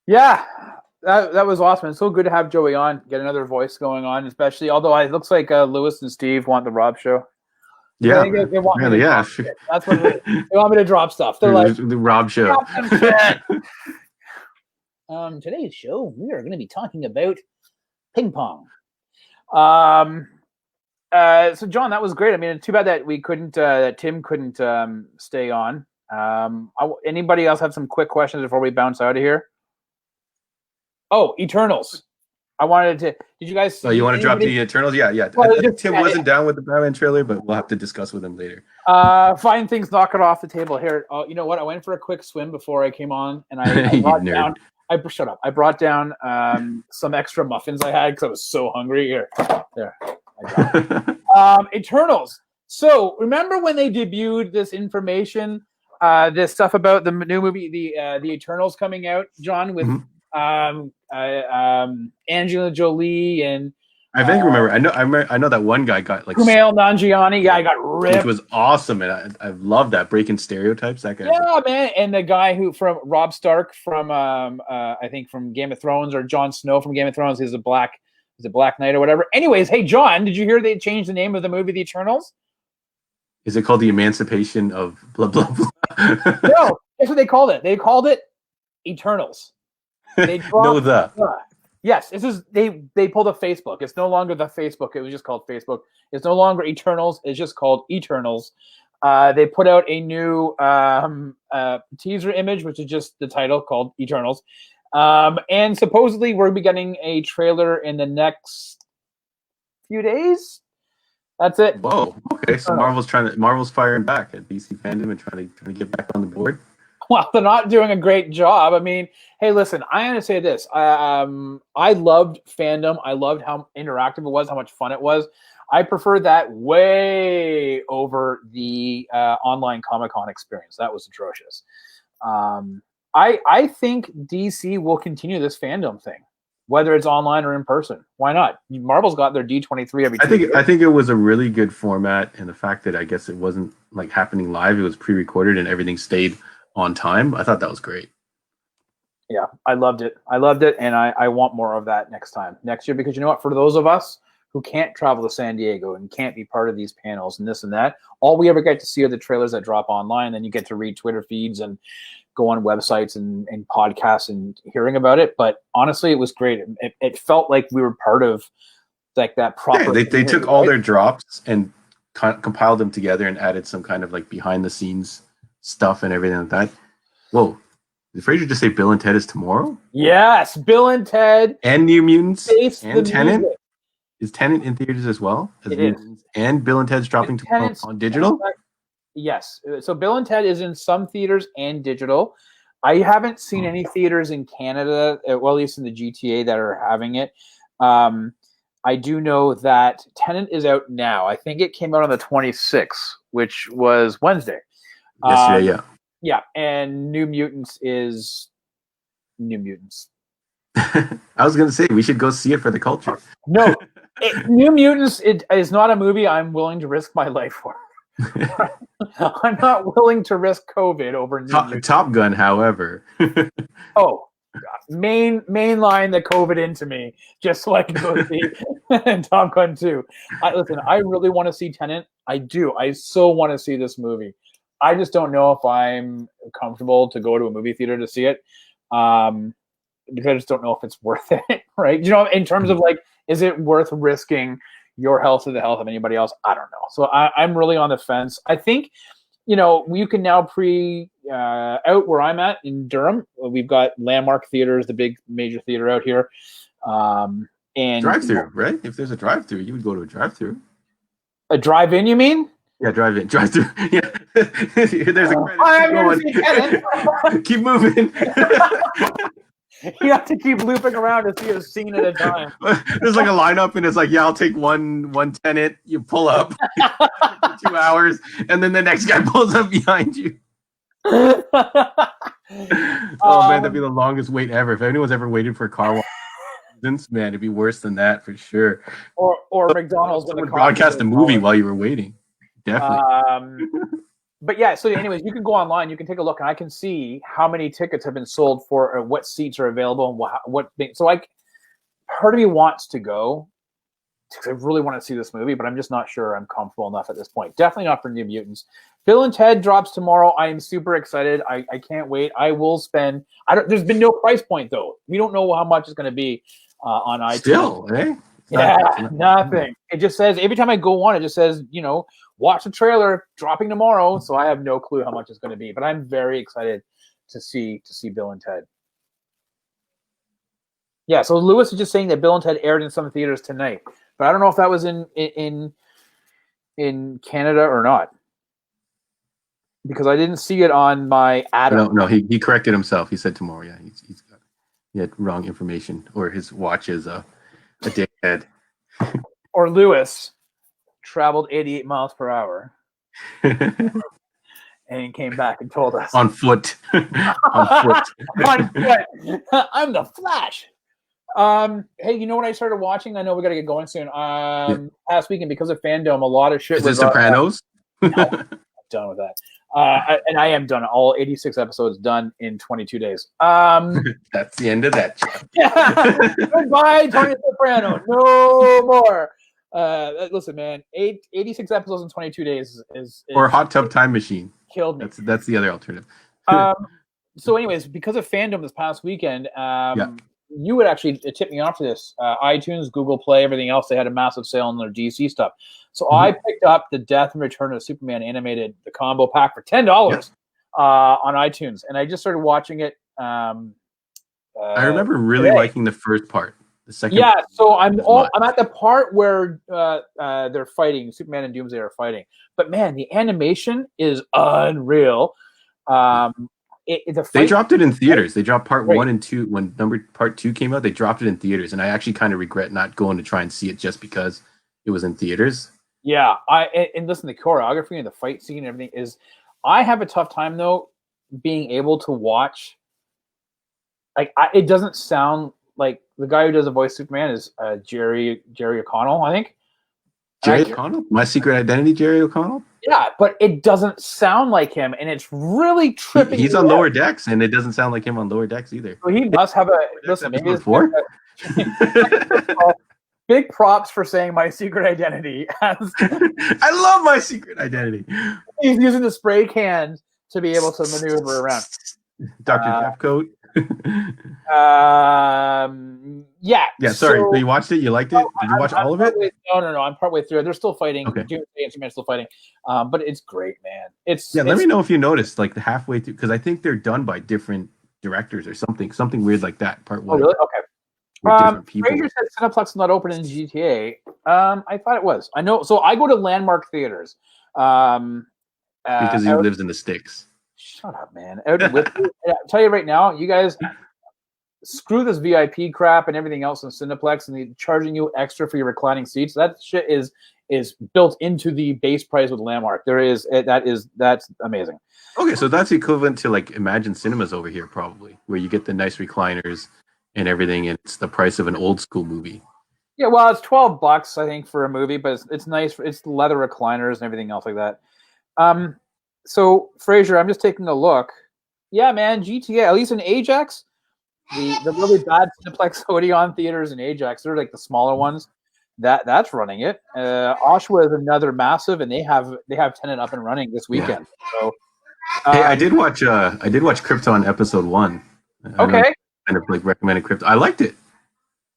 Yeah, that was awesome. It's so good to have Joey on, get another voice going on, especially, although it looks like Lewis and Steve want the Rob show. Yeah, they want me to That's what they want me to drop stuff. They're like, the Rob show. Today's show, we are going to be talking about ping pong. So John, that was great. I mean, too bad that we couldn't, Tim couldn't stay on. Anybody else have some quick questions before we bounce out of here? Oh, Eternals. I wanted to. Did you guys? Oh, you want to drop the Eternals? Yeah. Well, Tim wasn't down with the Batman trailer, but we'll have to discuss with him later. Fine things, knock it off the table here. You know what? I went for a quick swim before I came on, and I brought down. Shut up. I brought down some extra muffins I had because I was so hungry. Here, there. I got it. Eternals. So remember when they debuted this information? This stuff about the new movie, the Eternals coming out, John, with Angelina Jolie and I think remember. I know that one guy got like Kumail Nanjiani. Yeah, I got ripped. Which was awesome, and I love that, breaking stereotypes. That guy. Yeah, man, and the guy who from Rob Stark from I think from Game of Thrones, or Jon Snow from Game of Thrones. He's a Black Knight or whatever. Anyways, hey John, did you hear they changed the name of the movie, The Eternals? Is it called The Emancipation of blah, blah, blah? No, that's what they called it. They called it Eternals. They Yes, this is they pulled a Facebook. It's no longer the Facebook. It was just called Facebook. It's no longer Eternals. It's just called Eternals. They put out a new teaser image, which is just the title, called Eternals. And supposedly we're be getting a trailer in the next few days. That's it. Whoa. Okay. So Marvel's firing back at DC Fandom and trying to get back on the board. Well, they're not doing a great job. I mean, hey, listen, I'm going to say this. I loved Fandom. I loved how interactive it was, how much fun it was. I prefer that way over the online Comic-Con experience. That was atrocious. I think DC will continue this Fandom thing, whether it's online or in person. Why not? Marvel's got their D23 every 2 years. I think it was a really good format, and the fact that I guess it wasn't like happening live, it was pre-recorded and everything stayed on time. I thought that was great. Yeah, I loved it. And I want more of that next year, because you know what? For those of us who can't travel to San Diego and can't be part of these panels and this and that, all we ever get to see are the trailers that drop online. Then you get to read Twitter feeds and go on websites and podcasts and hearing about it. But honestly, it was great. It felt like we were part of like that proper. Yeah, they took all their drops and compiled them together and added some kind of like behind the scenes stuff and everything like that. Whoa. Did Fraser just say Bill and Ted is tomorrow? Yes, Bill and Ted. And New Mutants and Tenet? Music. Is Tenet in theaters as well? As It Mutants? is. And Bill and Ted's dropping tomorrow on digital? Yes. So Bill and Ted is in some theaters and digital. I haven't seen any theaters in Canada, well, at least in the GTA, that are having it. I do know that Tenet is out now. I think it came out on the 26th, which was Wednesday. Yesterday, yeah. Yeah, and New Mutants is New Mutants. I was going to say, we should go see it for the culture. No, New Mutants is not a movie I'm willing to risk my life for. I'm not willing to risk COVID over New Mutants. Top Gun, however. Oh, God. Main line the COVID into me, just so I can go see Top Gun 2. Listen, I really want to see Tenet. I do. I so want to see this movie. I just don't know if I'm comfortable to go to a movie theater to see it. Because I just don't know if it's worth it, right? You know, in terms of like, is it worth risking your health or the health of anybody else? I don't know. So I'm really on the fence. I think, you know, you can now out where I'm at in Durham. We've got Landmark Theaters, the big major theater out here. And drive-through, right? If there's a drive-through, you would go to a drive-through. A drive-in, you mean? Yeah, drive-in, drive-through. Yeah, there's a credit. Keep moving. You have to keep looping around to see a scene at a time. There's like a lineup, and it's like, yeah, I'll take one Tenet. You pull up for 2 hours, and then the next guy pulls up behind you. Oh man, that'd be the longest wait ever. If anyone's ever waited for a car wash, man, it'd be worse than that for sure. Or McDonald's would broadcast a movie while you were waiting. Definitely. But yeah, so anyways, you can go online, you can take a look, and I can see how many tickets have been sold for, what seats are available, and what. So part of me wants to go because I really want to see this movie, but I'm just not sure I'm comfortable enough at this point. Definitely not for New Mutants. Bill and Ted drops tomorrow. I am super excited. I can't wait. I will spend. There's been no price point though. We don't know how much it's going to be on iTunes. Still, eh? Yeah, nothing. It just says every time I go on, it just says, you know, watch the trailer dropping tomorrow. So I have no clue how much it's going to be, but I'm very excited to see Bill and Ted. Yeah, so Lewis is just saying that Bill and Ted aired in some theaters tonight, but I don't know if that was in Canada or not, because I didn't see it on my Adam. No, he corrected himself. He said tomorrow. Yeah, he had wrong information, or his watch is a dickhead. Or Lewis traveled 88 miles per hour and he came back and told us on foot. On foot. I'm the Flash. Hey, you know what I started watching? I know we got to get going soon. Past weekend, because of Fandom, a lot of shit. Is it Sopranos? No, I'm done with that. And I am done. All 86 episodes done in 22 days. That's the end of that. Yeah. Goodbye, Tony Soprano. No more. Listen, man. 86 episodes in 22 days is or Hot Tub Time Machine. Killed me. That's the other alternative. So, anyways, because of Fandom this past weekend, you would actually tip me off to this. iTunes, Google Play, everything else, they had a massive sale on their DC stuff. So I picked up the Death and Return of Superman animated, the combo pack for $10 on iTunes. And I just started watching it. I remember really liking the first part. The second part, so I'm at the part where they're fighting. Superman and Doomsday are fighting. But man, the animation is unreal. They dropped it in theaters. They dropped part 1 and 2 when part 2 came out. They dropped it in theaters, and I actually kind of regret not going to try and see it just because it was in theaters. Yeah, and listen, the choreography and the fight scene and everything is. I have a tough time though being able to watch. It doesn't sound like the guy who does the voice of Superman is Jerry O'Connell, I think. Jerry O'Connell? My Secret Identity, Jerry O'Connell? Yeah, but it doesn't sound like him, and it's really tripping. He's on Lower Decks, and it doesn't sound like him on Lower Decks either. So he must have a listen. Maybe before. Big props for saying My Secret Identity. I love My Secret Identity. He's using the spray can to be able to maneuver around. Dr. Deathcoat. Yeah. Yeah, sorry. So you watched it? You liked it? Did you watch all of it? No. I'm partway through. They're still fighting. Okay. Doomsday and Superman's still fighting. But it's great, man. Let me know if you noticed, like the halfway through, because I think they're done by different directors or something weird like that. Part one. Oh, really? Okay. With different people. Fraser said Cineplex is not open in GTA. I thought it was. I know. So I go to Landmark Theaters. Because he lives in the sticks. Shut up, man. I'll tell you right now, you guys screw this VIP crap and everything else in Cineplex, and they're charging you extra for your reclining seats. That shit is built into the base price with Landmark. That's amazing. Okay, so that's equivalent to like Imagine Cinemas over here, probably, where you get the nice recliners and everything, and it's the price of an old school movie. Yeah, well, it's $12, I think, for a movie, but it's nice. It's leather recliners and everything else like that. So Fraser, I'm just taking a look. Yeah, man, GTA, at least in Ajax, the really bad Cineplex Odeon theaters in Ajax, they're like the smaller ones. That's running it. Oshawa is another massive, and they have Tenet up and running this weekend. Yeah. So, hey, I did watch Krypton episode 1. Okay. Kind of like recommended Krypton. I liked it.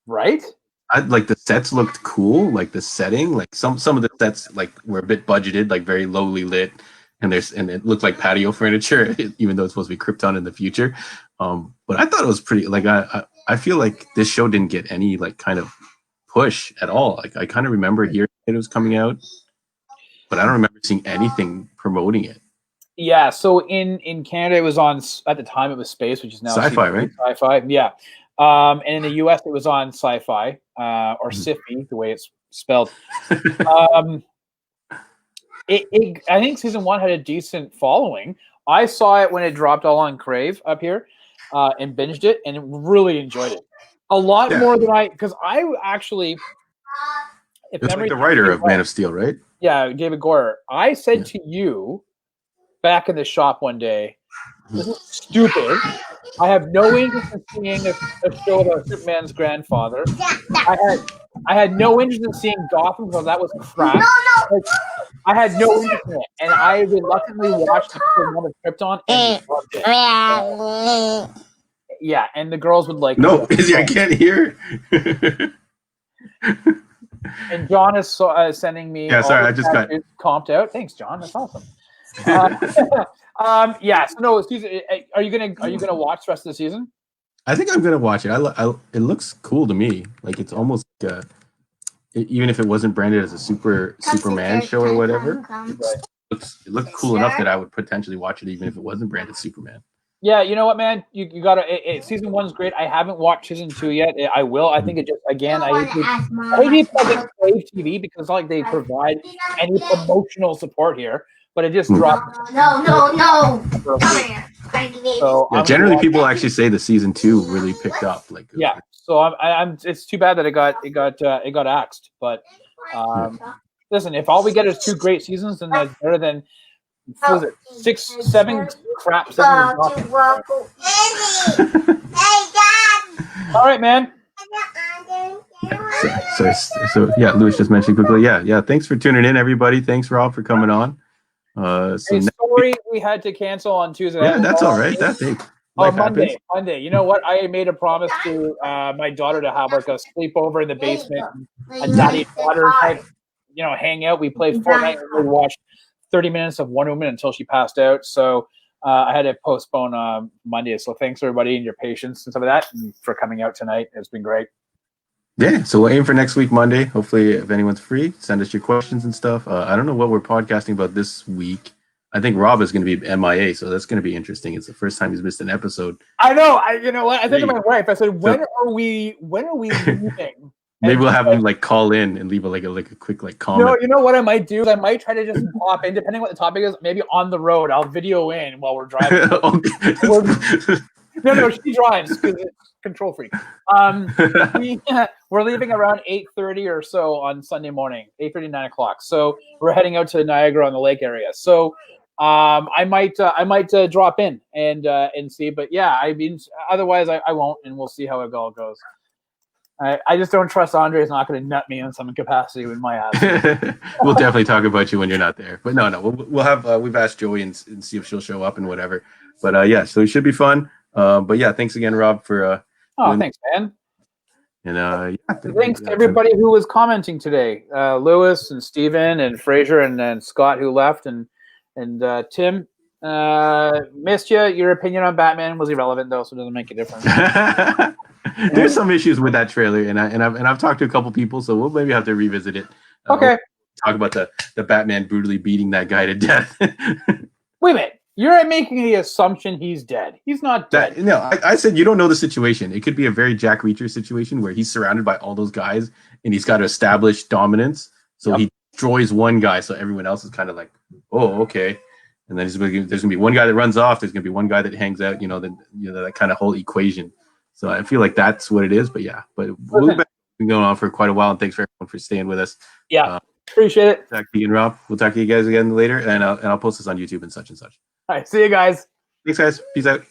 Right. I like the sets looked cool, like the setting, like some of the sets like were a bit budgeted, like very lowly lit, and it looked like patio furniture, even though it's supposed to be Krypton in the future. But I thought it was pretty. Like I feel like this show didn't get any like kind of push at all. Like I kind of remember hearing it was coming out, but I don't remember seeing anything promoting it. Yeah, so in Canada it was on, at the time it was Space, which is now Sci-Fi, right? Sci-Fi, yeah. And in the US it was on Sci-Fi, or SIFI, the way it's spelled. I think season 1 had a decent following. I saw it when it dropped all on Crave up here, and binged it, and really enjoyed it. A lot more than because I actually... It's like the writer of Man of Steel, right? Yeah, David Goyer. I said to you back in the shop one day, this is stupid. I have no interest in seeing a show about Superman's grandfather. I had no interest in seeing Gotham because that was crap. Like, I had no interest in it, and I reluctantly watched episode 1 of Krypton and loved it. Yeah, and the girls would like. No, I can't hear. And John is sending me. Yeah, sorry, I just got comped out. Thanks, John. That's awesome. Yeah. So no, season. Are you gonna watch the rest of the season? I think I'm gonna watch it. It looks cool to me. Like it's almost even if it wasn't branded as a Superman show or whatever, it looked cool enough that I would potentially watch it even if it wasn't branded Superman. Yeah, you know what, man? You gotta. Season 1's great. I haven't watched season 2 yet. I will. I think it just again. I hate Crave TV because it's not like they provide any promotional support here. But it just dropped. No. So yeah, generally, people actually say the season 2 really picked up. Like yeah. So I'm. It's too bad that it got axed. But listen, if all we get is 2 great seasons, then that's better than. Was it 6, 7 crap seasons? All right, man. So yeah, Louis just mentioned quickly. Yeah. Thanks for tuning in, everybody. Thanks, Rob, for coming on. Sorry, we had to cancel on Tuesday. Yeah, that's all right. Monday. You know what? I made a promise to my daughter to have like a sleepover in the basement, a daddy-daughter type, hang out. We played Fortnite and we watched 30 minutes of Wonder Woman until she passed out. So I had to postpone Monday. So thanks everybody and your patience and some of that, and for coming out tonight. It's been great. Yeah, so we'll aim for next week, Monday. Hopefully, if anyone's free, send us your questions and stuff. I don't know what we're podcasting about this week. I think Rob is going to be MIA, so that's going to be interesting. It's the first time he's missed an episode. I know. You know what? I think to my wife, I said, "When are we leaving?" Maybe we'll have him call in and leave a quick comment. No, you know what I might do? I might try to just pop in, depending on what the topic is. Maybe on the road, I'll video in while we're driving. No, she drives because it's control freak. We're leaving around 8:30 or so on Sunday morning, 8:30, 9 o'clock. So we're heading out to Niagara on the lake area. So I might drop in and see. But yeah, I mean, otherwise I won't, and we'll see how it all goes. I just don't trust Andre's not going to nut me in some capacity with my ass. We'll definitely talk about you when you're not there. But no, we'll have we've asked Joey and see if she'll show up and whatever. But yeah, so it should be fun. But yeah, thanks again, Rob, for Thanks, man. and Thanks to everybody who was commenting today. Lewis and Steven and Fraser and then Scott who left and Tim. Missed you. Your opinion on Batman was irrelevant though, so it doesn't make a difference. There's some issues with that trailer, and I've talked to a couple people, so we'll maybe have to revisit it. Okay. Talk about the Batman brutally beating that guy to death. Wait a minute. You're making the assumption he's dead. He's not dead. No, I said you don't know the situation. It could be a very Jack Reacher situation where he's surrounded by all those guys and he's got to establish dominance. So he destroys one guy, so everyone else is kind of like, oh, okay. And then there's going to be one guy that runs off. There's going to be one guy that hangs out. That kind of whole equation. So I feel like that's what it is. But yeah, we've been going on for quite a while, and thanks for everyone for staying with us. Yeah, appreciate it. Talk to you and Rob. We'll talk to you guys again later, and I'll post this on YouTube and such and such. All right, see you guys. Thanks, guys. Peace out.